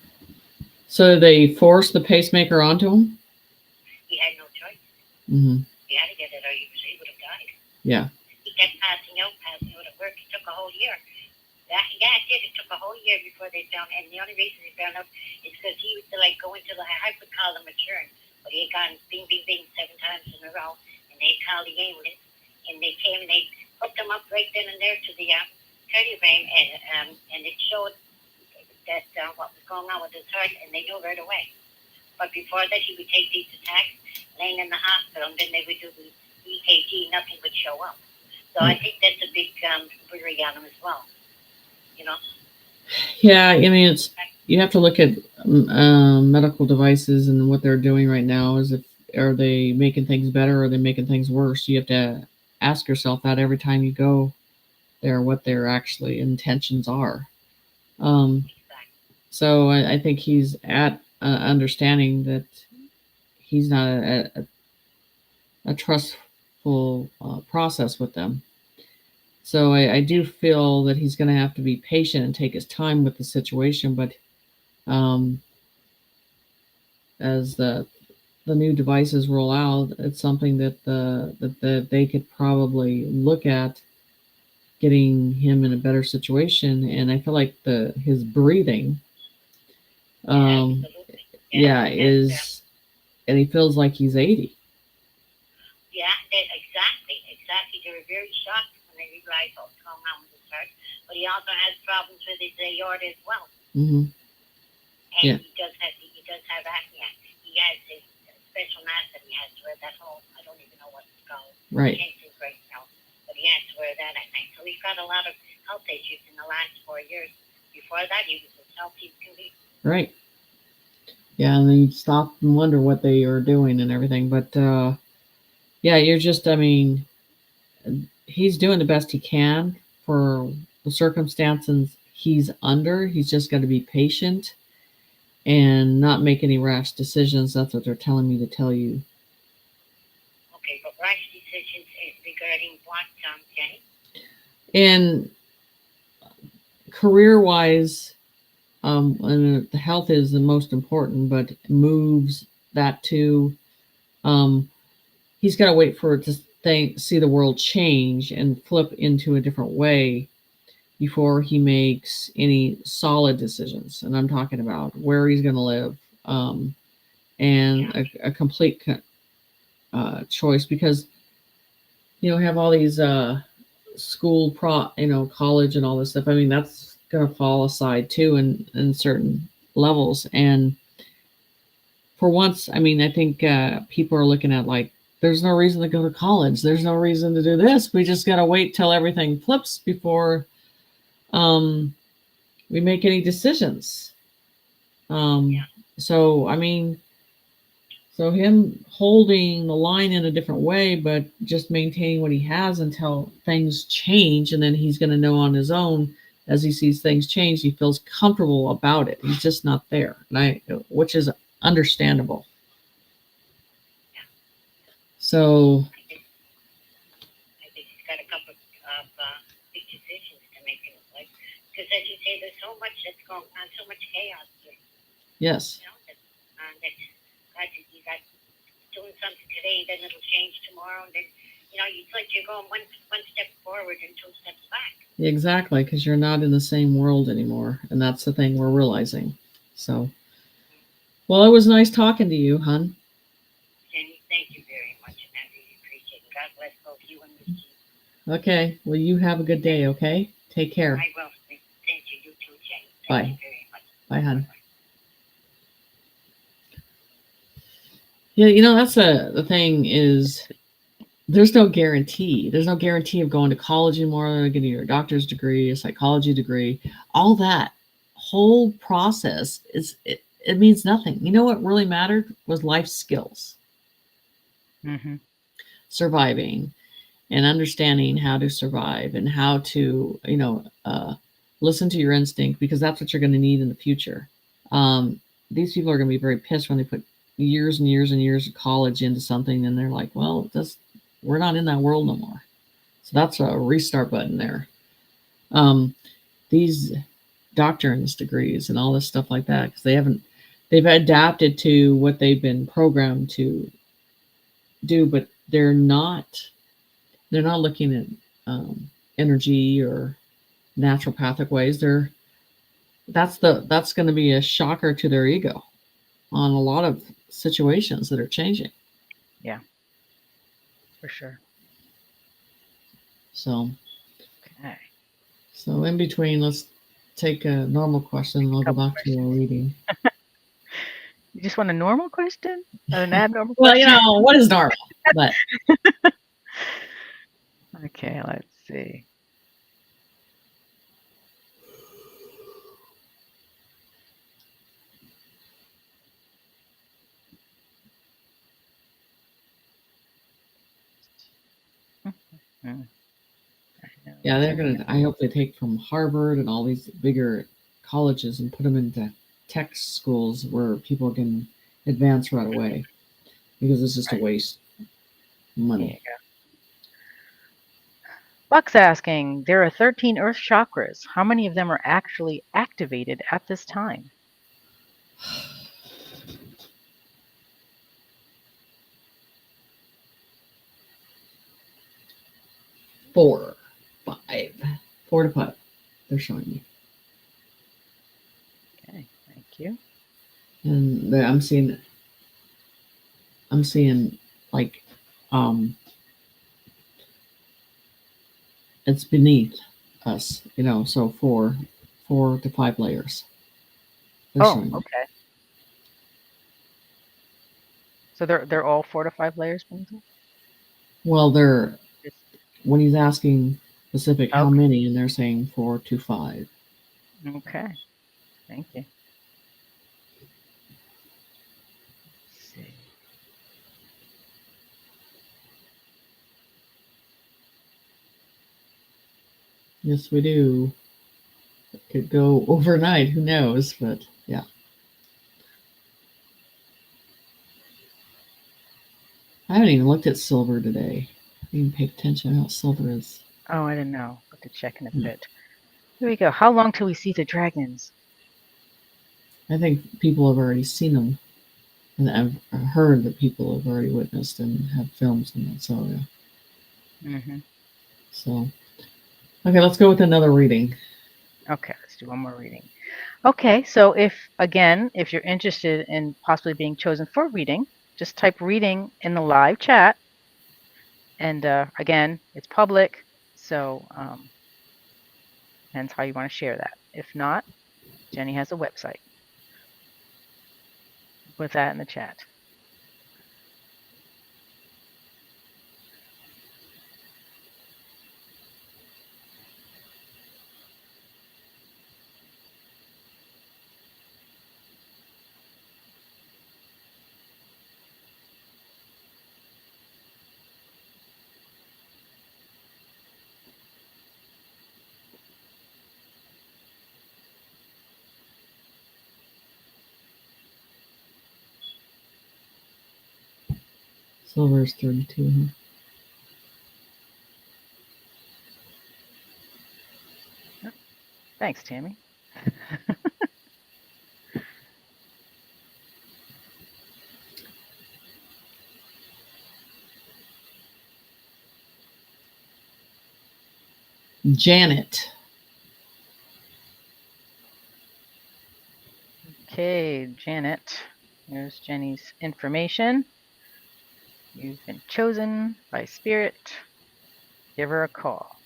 So they forced the pacemaker onto him? He had no choice. Mm-hmm. He had to get it or he would have died. Yeah. He kept passing out at work. It took a whole year. It did. It took a whole year before they found, and the only reason they found out is because he used to go into I would call them a churn, but he had gone bing, bing, bing 7 times in a row, and they called the ambulance, and they came and they hooked him up right then and there to the cardiogram, and it showed that what was going on with his heart, and they knew right away. But before that, he would take these attacks, laying in the hospital, and then they would do the EKG, nothing would show up. So I think that's a big worry on him as well. You know? Yeah, I mean, you have to look at medical devices and what they're doing right now. Are they making things better or are they making things worse? You have to ask yourself that every time you go there, what their actually intentions are. So I think he's at understanding that he's not a trustful process with them. So I do feel that he's going to have to be patient and take his time with the situation. But as the new devices roll out, it's something that they could probably look at getting him in a better situation. And I feel like his breathing, and he feels like he's 80. Yeah, exactly. They were very shocked when they realized what was going on with his heart. But he also has problems with his aorta as well. Mm-hmm. And he does have apnea. He has his special mask that he has to wear. That whole, I don't even know what it's called. Right. I can't think right now. But he has to wear that at night. So he's got a lot of health issues in the last 4 years. Before that, he was as healthy as can be. Right. Yeah, and then you stop and wonder what they are doing and everything. But you're just, he's doing the best he can for the circumstances he's under. He's just got to be patient and not make any rash decisions. That's what they're telling me to tell you. Okay, but rash decisions regarding what, Jenny? And career-wise, and the health is the most important, but moves that too. He's got to wait for it to see the world change and flip into a different way before he makes any solid decisions. And I'm talking about where he's going to live, and a complete choice, because have all these school college and all this stuff. I mean, that's going to fall aside too in certain levels. And for once, I mean, I think people are looking at like, there's no reason to go to college. There's no reason to do this. We just got to wait till everything flips before we make any decisions. So, I mean, so him holding the line in a different way, but just maintaining what he has until things change. And then he's going to know on his own, as he sees things change, he feels comfortable about it. He's just not there. Which is understandable. So I think he's got a couple of big decisions to make in his life. Because as you say, there's so much that's going on, so much chaos here. Yes. That God, you got doing something today, then it'll change tomorrow, and then it's like you're going one step forward and 2 steps back. Exactly, because you're not in the same world anymore, and that's the thing we're realizing. So, well, it was nice talking to you, hon. Jenny, thank you very much, and I really appreciate it. God bless both you and me. Okay, well, you have a good day. Okay, take care. I will. Thank you. You too, Jenny. Bye. Thank you very much. Bye, hon. Yeah, that's the thing is, there's no guarantee. There's no guarantee of going to college anymore, getting your doctor's degree, a psychology degree. All that whole process it means nothing. You know what really mattered was life skills. Mm-hmm. Surviving and understanding how to survive and how to, listen to your instinct, because that's what you're going to need in the future. These people are going to be very pissed when they put years and years and years of college into something, and they're like, well, we're not in that world no more. So that's a restart button there. These doctorate degrees and all this stuff like that, because they've adapted to what they've been programmed to do, but they're not looking at energy or naturopathic ways. That's going to be a shocker to their ego on a lot of situations that are changing. Yeah, for sure. So, okay. So in between, let's take a normal question and I'll go back to our reading. You just want a normal question? An abnormal Well, question? what is normal? But okay, let's see. yeah, I hope they take from Harvard and all these bigger colleges and put them into tech schools where people can advance right away, because it's just a waste of money. There you go. Buck's asking, there are 13 Earth chakras. How many of them are actually activated at this time? Four to five. They're showing me. Okay, thank you. And I'm seeing like it's beneath us, so 4 to 5 layers. Oh, okay. So they're all 4 to 5 layers beneath us? Well, when he's asking specific how many, and they're saying 4 to 5. Okay, thank you. Let's see. Yes, we do. It could go overnight, who knows, but yeah. I haven't even looked at silver today. I didn't pay attention to how silver is. Oh, I didn't know. I'll have to check in a bit. Here we go. How long till we see the dragons? I think people have already seen them. And I've heard that people have already witnessed and have films and that. So, yeah. Mm-hmm. So, okay, let's go with another reading. Okay, let's Let's do one more reading. Okay, so if you're interested in possibly being chosen for reading, just type reading in the live chat. And again, it's public, so depends how you want to share that. If not, Jenny has a website. Put that in the chat. Silver is 32. Huh? Thanks, Tammy. Janet. Okay, Janet. Here's Jenny's information. You've been chosen by Spirit. Give her a call.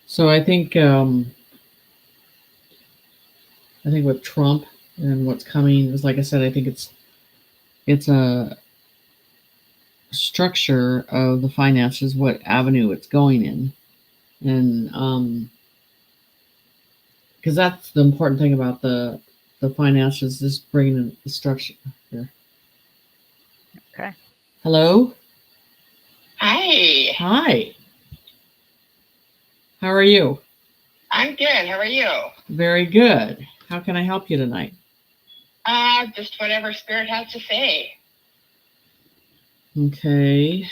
So I think with Trump and what's coming is, like I said, I think it's a structure of the finances, what avenue it's going in, and because that's the important thing about the finances, is bringing in the structure here. Okay. Hello. Hi. Hi. How are you? I'm good. How are you? Very good. How can I help you tonight? Just whatever Spirit has to say. Okay.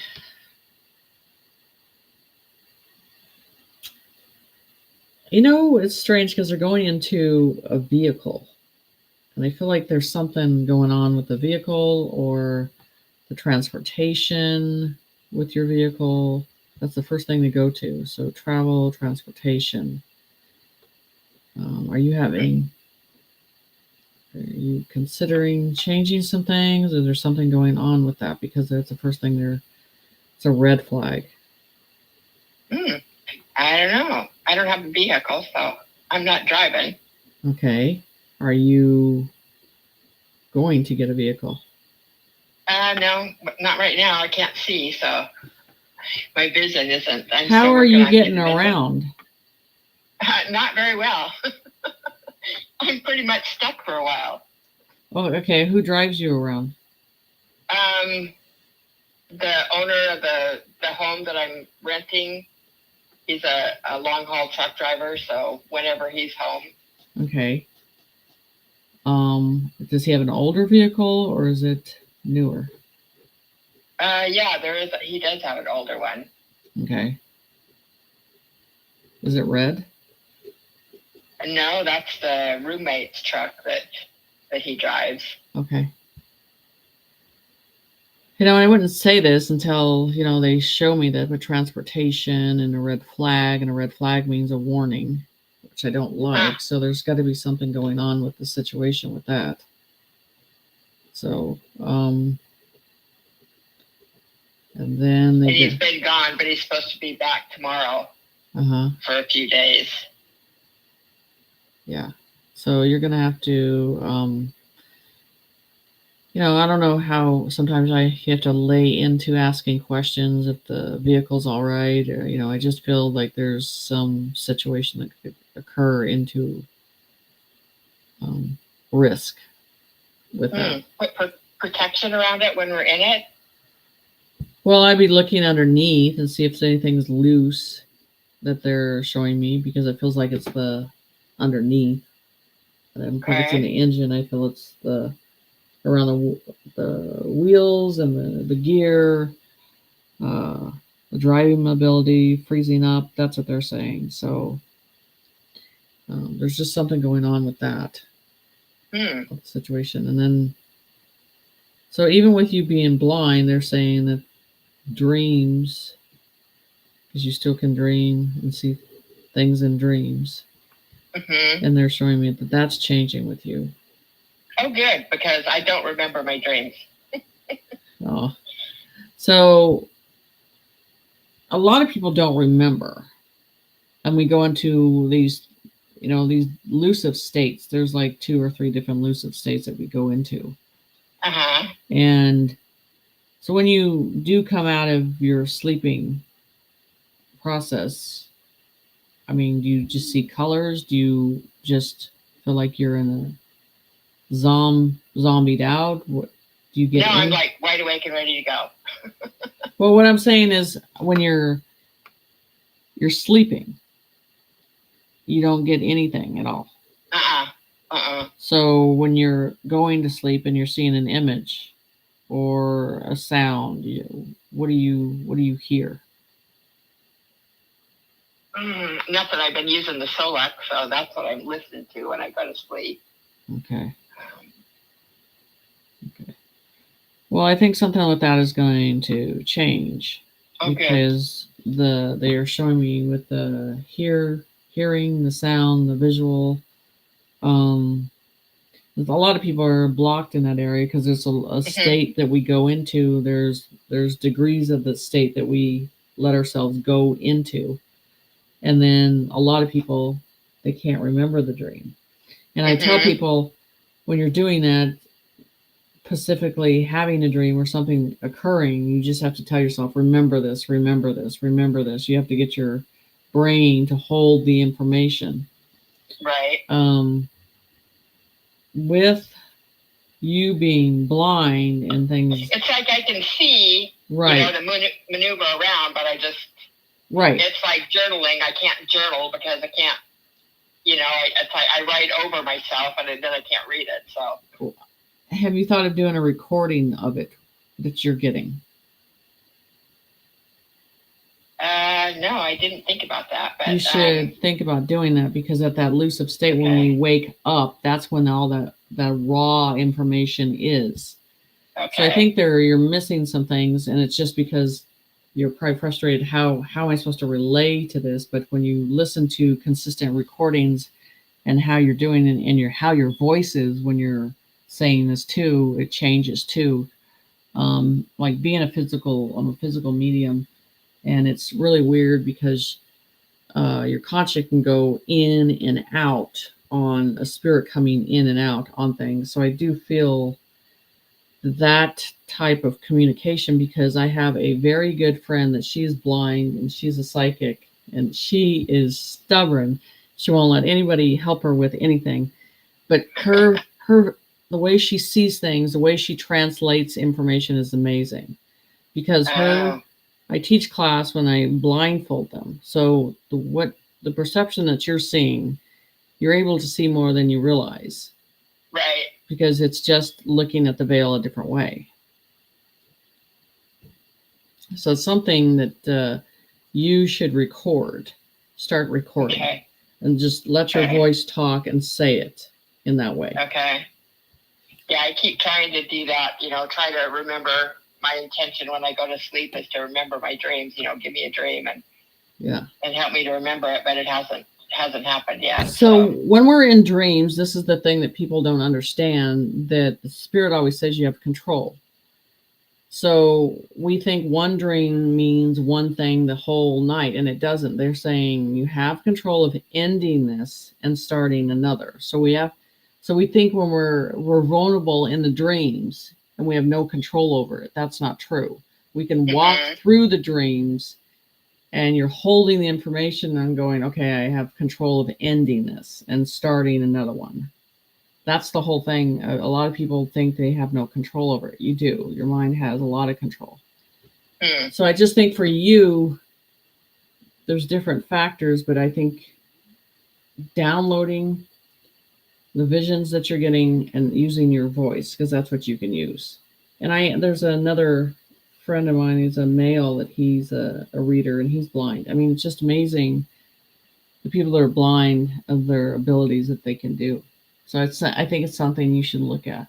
You know, it's strange because they're going into a vehicle. And I feel like there's something going on with the vehicle or the transportation with your vehicle. That's the first thing to go to. So travel, transportation. Are you considering changing some things? Or there's something going on with that? Because that's the first thing there. It's a red flag. I don't know. I don't have a vehicle, so I'm not driving. Okay. Are you going to get a vehicle? No, not right now. I can't see, so my vision isn't. How are you getting around? Not very well. I'm pretty much stuck for a while. Oh, okay. Who drives you around? The owner of the home that I'm renting, he's a long haul truck driver, so whenever he's home. Okay. Does he have an older vehicle or is it newer? Yeah, he does have an older one. Okay. Is it red? No, that's the roommate's truck that he drives. Okay. You know, I wouldn't say this until, they show me that with transportation and a red flag means a warning, which I don't like. So there's got to be something going on with the situation with that. So, and then he's been gone, but he's supposed to be back tomorrow for a few days. Yeah. So you're going to have to, I don't know how sometimes you have to lay into asking questions if the vehicle's all right. Or, I just feel like there's some situation that could occur into risk with that. Put protection around it when we're in it? Well, I'd be looking underneath and see if anything's loose that they're showing me, because it feels like it's the underneath. I don't think it's in the engine. I feel it's around the wheels and the gear. the driving ability, freezing up. That's what they're saying. So there's just something going on with that situation. And then, so even with you being blind, they're saying that dreams, because you still can dream and see things in dreams. And they're showing me that that's changing with you. Oh, good, because I don't remember my dreams. Oh, so a lot of people don't remember, and we go into these, these lucid states. There's like 2 or 3 different lucid states that we go into. And so when you do come out of your sleeping process, I mean, do you just see colors? Do you just feel like you're in a zombied out? What do you get? No, I'm like wide awake and ready to go. Well, what I'm saying is, when you're sleeping, you don't get anything at all. So when you're going to sleep and you're seeing an image or a sound, what do you hear? Nothing. I've been using the Solux, so that's what I'm listening to when I go to sleep. Okay. Well, I think something like that is going to change, because they are showing me with the hearing, the sound, the visual. A lot of people are blocked in that area because there's a state that we go into. There's degrees of the state that we let ourselves go into, and then a lot of people, they can't remember the dream. And I tell people, when you're doing that, specifically having a dream or something occurring, you just have to tell yourself, remember this, remember this, remember this. You have to get your brain to hold the information. Right. With you being blind and things, it's like I can see, right, the maneuver around, but I just, right. It's like journaling. I can't journal because I can't, it's like I write over myself and then I can't read it. So. Cool. Have you thought of doing a recording of it that you're getting? No, I didn't think about that. But you should think about doing that, because at that lucid state, when we wake up, that's when all that raw information is. So I think you're missing some things, and it's just because you're probably frustrated. How am I supposed to relay to this? But when you listen to consistent recordings and how you're doing it, and how your voice is when you're saying this too, it changes too. Like I'm a physical medium, and it's really weird because your conscious can go in and out on a spirit coming in and out on things. So I do feel that type of communication, because I have a very good friend that she's blind and she's a psychic, and she is stubborn. She won't let anybody help her with anything. But her the way she sees things, the way she translates information is amazing. Because I teach class when I blindfold them. So the perception that you're seeing, you're able to see more than you realize. Right. Because it's just looking at the veil a different way. So it's something that you should start recording. Okay. And just let your voice talk and say it in that way. Okay. Yeah, I keep trying to do that, try to remember. My intention when I go to sleep is to remember my dreams, give me a dream and help me to remember it, but it hasn't happened yet. So when we're in dreams, this is the thing that people don't understand, that the spirit always says you have control. So we think one dream means one thing the whole night, and it doesn't. They're saying you have control of ending this and starting another. So we think when we're vulnerable in the dreams and we have no control over it. That's not true. We can walk through the dreams, and you're holding the information and going, okay, I have control of ending this and starting another one. That's the whole thing. A lot of people think they have no control over it. You do. Your mind has a lot of control. So I just think for you, there's different factors, but I think downloading the visions that you're getting and using your voice, because that's what you can use. And there's another friend of mine. He's a male that he's a reader, and he's blind. I mean, it's just amazing the people that are blind of their abilities that they can do. So I think it's something you should look at.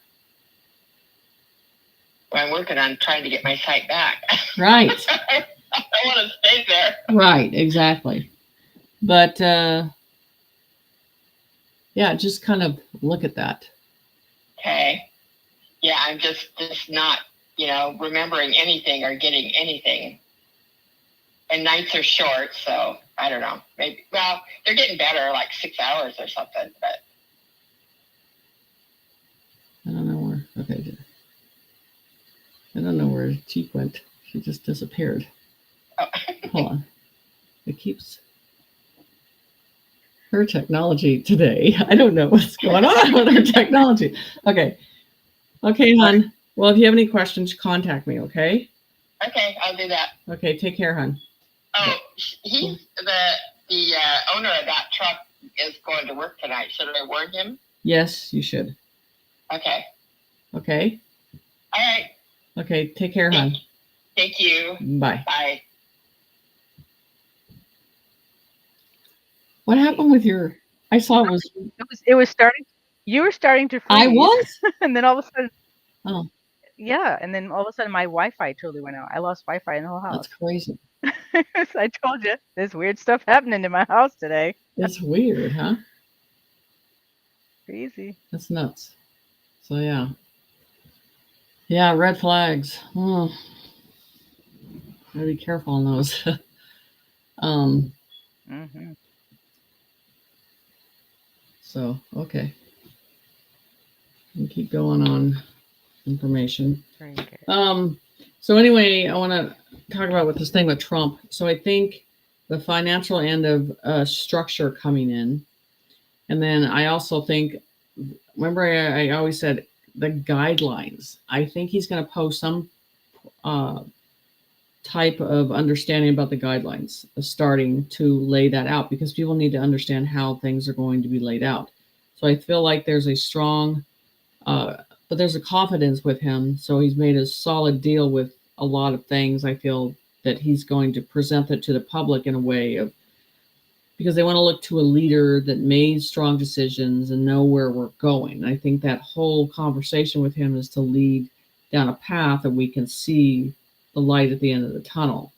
Well, I'm working on trying to get my sight back. Right. I want to stay there. Right, exactly. But yeah, just kind of look at that. Okay. Yeah, I'm just not, remembering anything or getting anything. And nights are short, so I don't know. Maybe, well, they're getting better, like 6 hours or something, but. I don't know where. Okay. I don't know where she went. She just disappeared. Oh. Hold on. It keeps her technology today. I don't know what's going on with her technology. Okay. Okay, hon. Well, if you have any questions, contact me, okay? Okay, I'll do that. Okay, take care, hon. Oh, he's the owner of that truck is going to work tonight. Should I warn him? Yes, you should. Okay. Okay? All right. Okay, take care, hon. Thank you. Bye. Bye. What happened with your... I saw it was starting. You were starting to freeze. I was? And then all of a sudden... Oh. Yeah, and then all of a sudden my Wi-Fi totally went out. I lost Wi-Fi in the whole house. That's crazy. I told you, there's weird stuff happening in my house today. It's weird, huh? Crazy. That's nuts. So, yeah. Yeah, red flags. Oh. Gotta be careful on those. Mm-hmm. So, okay. We'll keep going on information. Very good. So anyway, I want to talk about what this thing with Trump. So I think the financial end of structure coming in. And then I also think, remember I always said the guidelines. I think he's going to post some type of understanding about the guidelines, starting to lay that out, because people need to understand how things are going to be laid out. So I feel like there's a strong, but there's a confidence with him. So he's made a solid deal with a lot of things. I feel that he's going to present it to the public in a way of, because they want to look to a leader that made strong decisions and know where we're going. I think that whole conversation with him is to lead down a path that we can see the light at the end of the tunnel.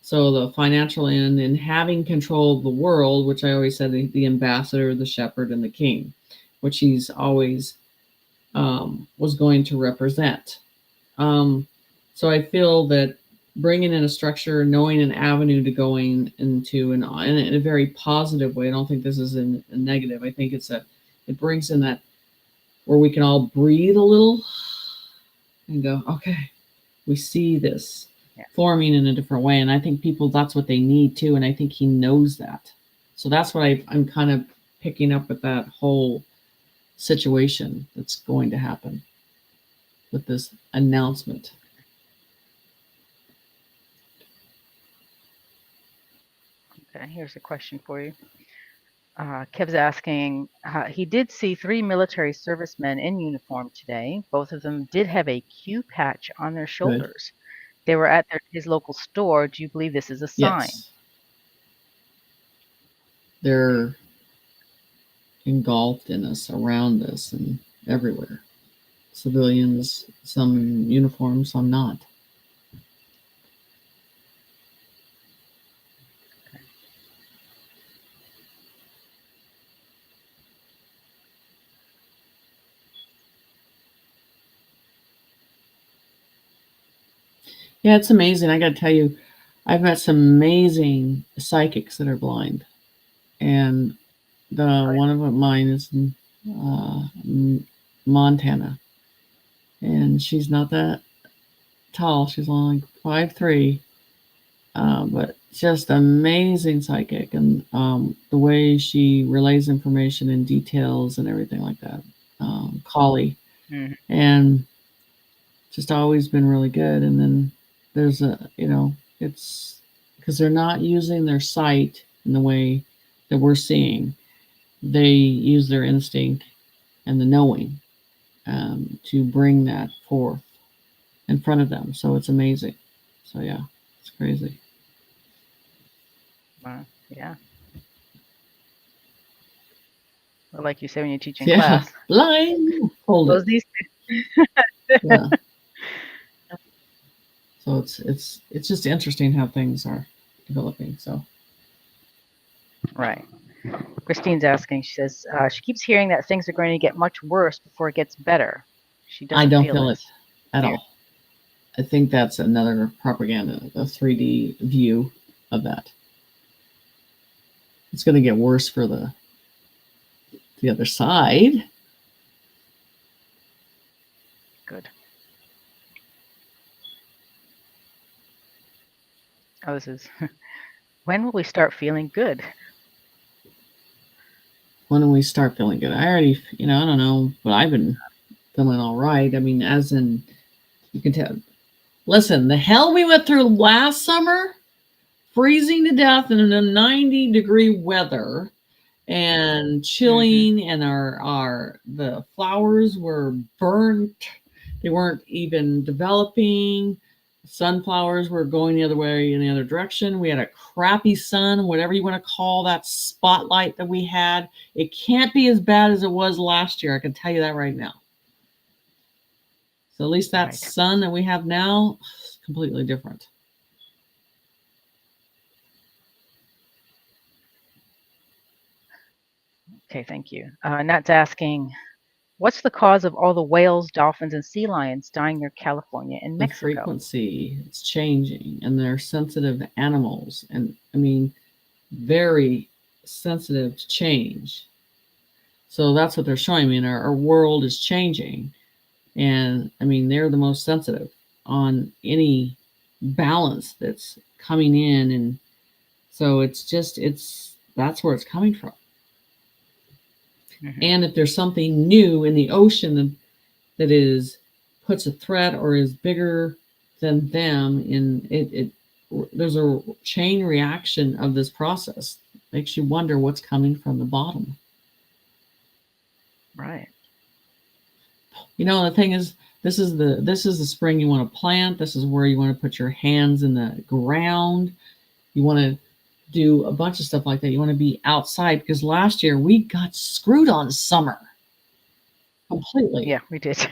So the financial end and having control of the world, which I always said the ambassador, the shepherd, and the king, which he's always was going to represent. So I feel that bringing in a structure, knowing an avenue to going into in a very positive way. I don't think this is a negative. I think it brings in that where we can all breathe a little and go, okay, we see this forming in a different way. And I think people, that's what they need too. And I think he knows that. So that's what I'm kind of picking up with that whole situation that's going to happen with this announcement. Okay, here's a question for you. Kev's asking, he did see 3 military servicemen in uniform today. Both of them did have a Q patch on their shoulders. Good. They were at his local store. Do you believe this is a sign? Yes. They're engulfed in us, around us, and everywhere. Civilians, some in uniform, some not. Yeah, it's amazing. I got to tell you, I've met some amazing psychics that are blind, and one of mine is in Montana, and she's not that tall. She's only 5'3", but just amazing psychic, and the way she relays information and details and everything like that. Collie, and just always been really good. And then there's it's because they're not using their sight in the way that we're seeing. They use their instinct and the knowing to bring that forth in front of them. So it's amazing. So yeah, it's crazy. Yeah. Well, like you say when you teach in Yeah, class, line, hold close it. these. Yeah. So it's just interesting how things are developing. So Right. Christine's asking. She says she keeps hearing that things are going to get much worse before it gets better. She I doesn't don't feel feel it. it at all. I think that's another propaganda, a 3D view of that. It's going to get worse for the other side. Good. Oh, this is. When will we start feeling good? When do we start feeling good? I already, I don't know, but I've been feeling all right. I mean, as in, you can tell. Listen, the hell we went through last summer, freezing to death in a 90-degree weather and chilling, and the flowers were burnt. They weren't even developing. Sunflowers were going the other way in the other direction. We had a crappy sun, whatever you want to call that spotlight that we had. It can't be as bad as it was last year. I can tell you that right now. So at least that sun that we have now is completely different. Okay, thank you. Nat's asking, what's the cause of all the whales, dolphins, and sea lions dying near California and Mexico? The frequency is changing, and they're sensitive animals, and I mean, very sensitive to change. So that's what they're showing me. And our world is changing, and I mean, they're the most sensitive on any balance that's coming in, and so that's where it's coming from. And if there's something new in the ocean that puts a threat or is bigger than them, in it there's a chain reaction of this process. Makes you wonder what's coming from the bottom. Right. The thing is, this is the spring you want to plant. This is where you want to put your hands in the ground. You want to do a bunch of stuff like that. You want to be outside, because last year we got screwed on summer. Completely. Yeah, we did.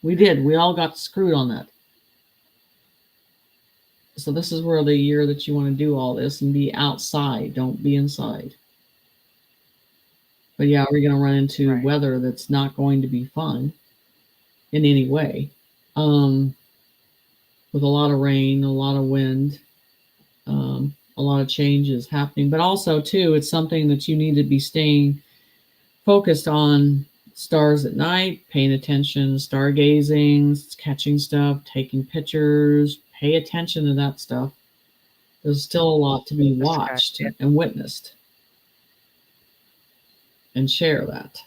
We did. We all got screwed on that. So this is where the year that you want to do all this and be outside. Don't be inside. But yeah, we're going to run into weather that's not going to be fun in any way. With a lot of rain, a lot of wind, a lot of changes happening. But also, too, it's something that you need to be staying focused on. Stars at night, paying attention, stargazing, catching stuff, taking pictures. Pay attention to that stuff. There's still a lot to be watched and witnessed. And share that.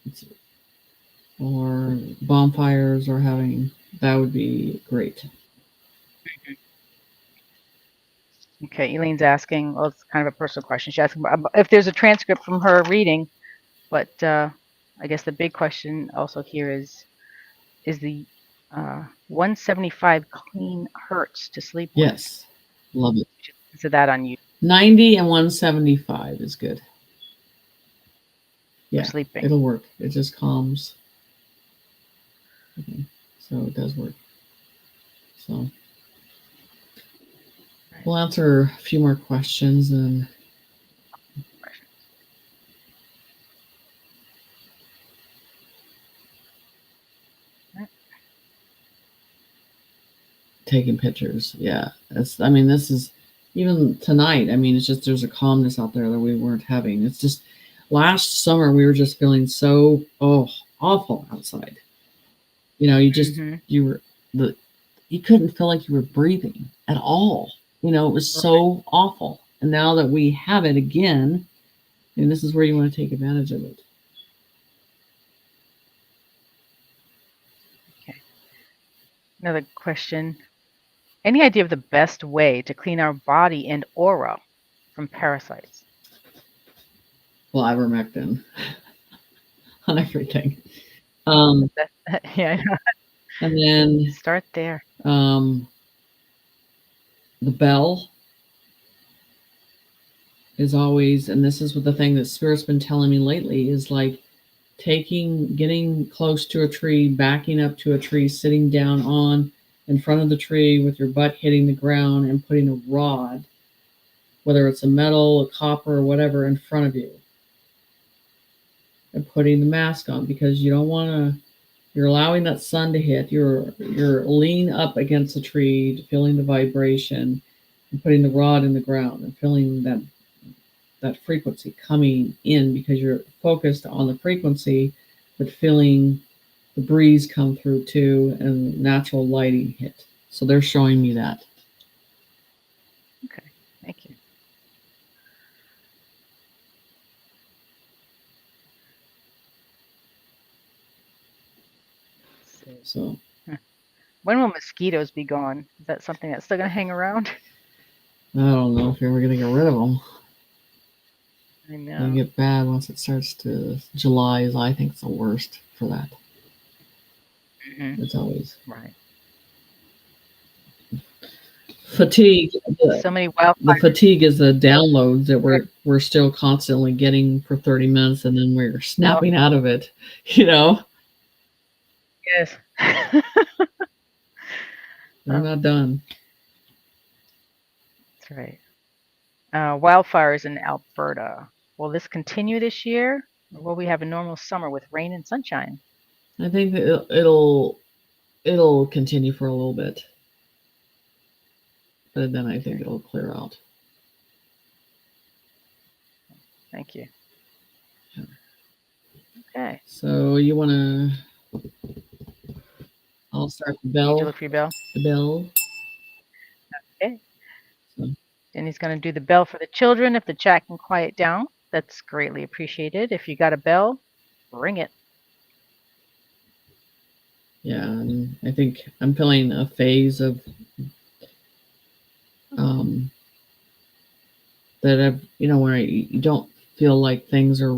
Okay. Or bonfires or that would be great. Okay, Elaine's asking, well, it's kind of a personal question. She's asking if there's a transcript from her reading, but I guess the big question also here is the 175 clean hertz to sleep with? Yes, love it. So that on you. 90 and 175 is good. Yeah, for sleeping. It'll work. It just calms. Okay, so it does work. So we'll answer a few more questions and taking pictures. Yeah, this is even tonight. I mean, it's just there's a calmness out there that we weren't having. It's just last summer we were just feeling so awful outside. You just you couldn't feel like you were breathing at all. It was so awful. And now that we have it again, and this is where you want to take advantage of it. Okay. Another question. Any idea of the best way to clean our body and aura from parasites? Well, ivermectin on everything. Yeah. And then start there. the bell is always, and this is what the thing that Spirit's been telling me lately, is like getting close to a tree, backing up to a tree, sitting down in front of the tree with your butt hitting the ground and putting a rod, whether it's a metal, a copper, or whatever, in front of you. And putting the mask on, because you don't want to, you're allowing that sun to hit. You're leaning up against the tree, feeling the vibration, and putting the rod in the ground and feeling that frequency coming in, because you're focused on the frequency, but feeling the breeze come through too and natural lighting hit. So they're showing me that. Okay, thank you. So when will mosquitoes be gone? Is that something that's still going to hang around? I don't know if you're ever going to get rid of them. I know. They get bad once it starts to July. Is, I think, it's the worst for that. Mm-hmm. It's always right. Fatigue. So many wildfires. The fatigue is the downloads that we're still constantly getting for 30 minutes, and then we're snapping out of it. You know. Yes. We're not done. That's right. Wildfires in Alberta. Will this continue this year, or will we have a normal summer with rain and sunshine? I think that it'll continue for a little bit, but then I think it'll clear out. Thank you. Okay. So you want to? I'll start the bell. Did you look for your bell? The bell. Okay. So. And he's going to do the bell for the children. If the chat can quiet down, that's greatly appreciated. If you got a bell, ring it. Yeah, and I think I'm feeling a phase of that I've, where you don't feel like things are,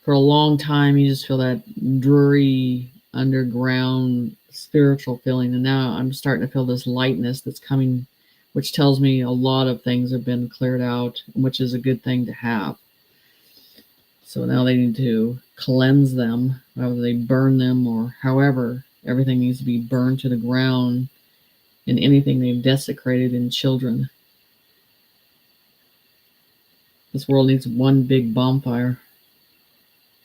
for a long time you just feel that dreary underground spiritual feeling, and now I'm starting to feel this lightness that's coming, which tells me a lot of things have been cleared out, which is a good thing to have. So now they need to cleanse them, whether they burn them or however. Everything needs to be burned to the ground, and anything they've desecrated in children. This world needs one big bonfire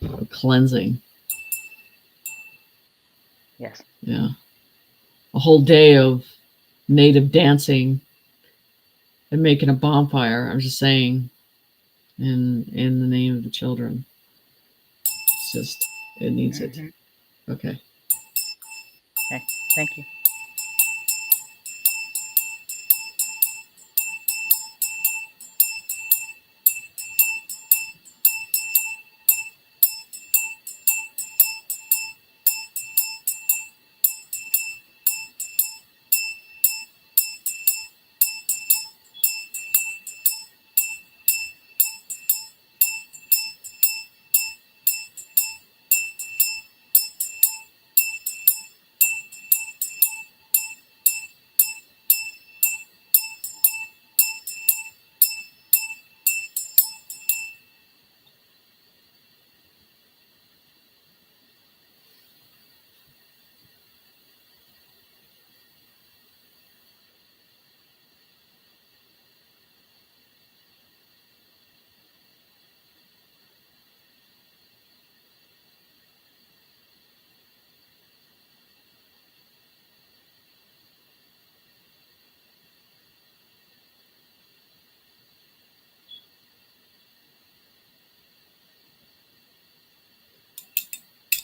of cleansing. Yes. Yeah. A whole day of native dancing and making a bonfire. I'm just saying, in the name of the children. It's just, it needs it. Okay. Okay. Thank you.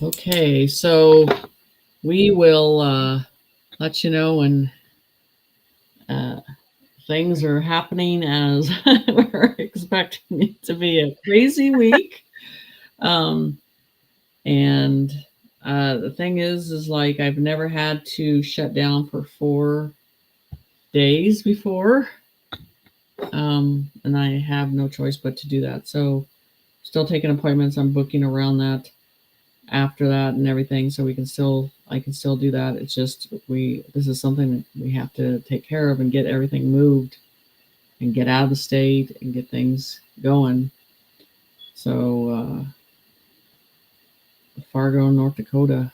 Okay, so we will let you know when things are happening as we're expecting it to be a crazy week. And the thing is like I've never had to shut down for 4 days before. And I have no choice but to do that. So still taking appointments. I'm booking around that. after that and everything, so I can still do that. It's just this is something that we have to take care of and get everything moved and get out of the state and get things going. So Fargo, North Dakota,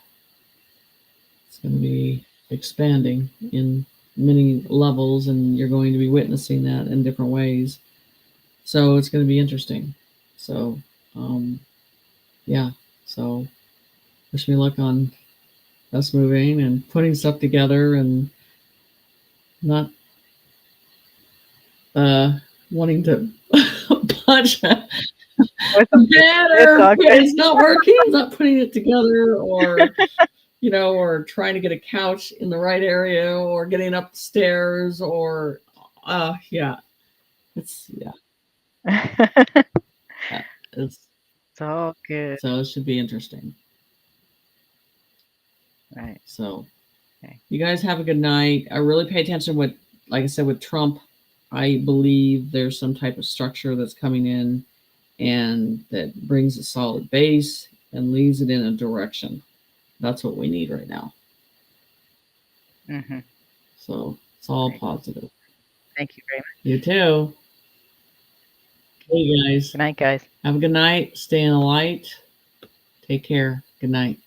it's going to be expanding in many levels, and you're going to be witnessing that in different ways. So it's going to be interesting. So yeah, so wish me luck on us moving and putting stuff together and not wanting to punch better. It's not working. It's not putting it together, or or trying to get a couch in the right area, or getting upstairs, or it's it's all good. So it should be interesting. Right. So you guys have a good night. I really pay attention with, like I said, with Trump. I believe there's some type of structure that's coming in and that brings a solid base and leads it in a direction. That's what we need right now. Mm-hmm. So it's all positive. Thank you very much. You too. Hey guys. Good night, guys. Have a good night. Stay in the light. Take care. Good night.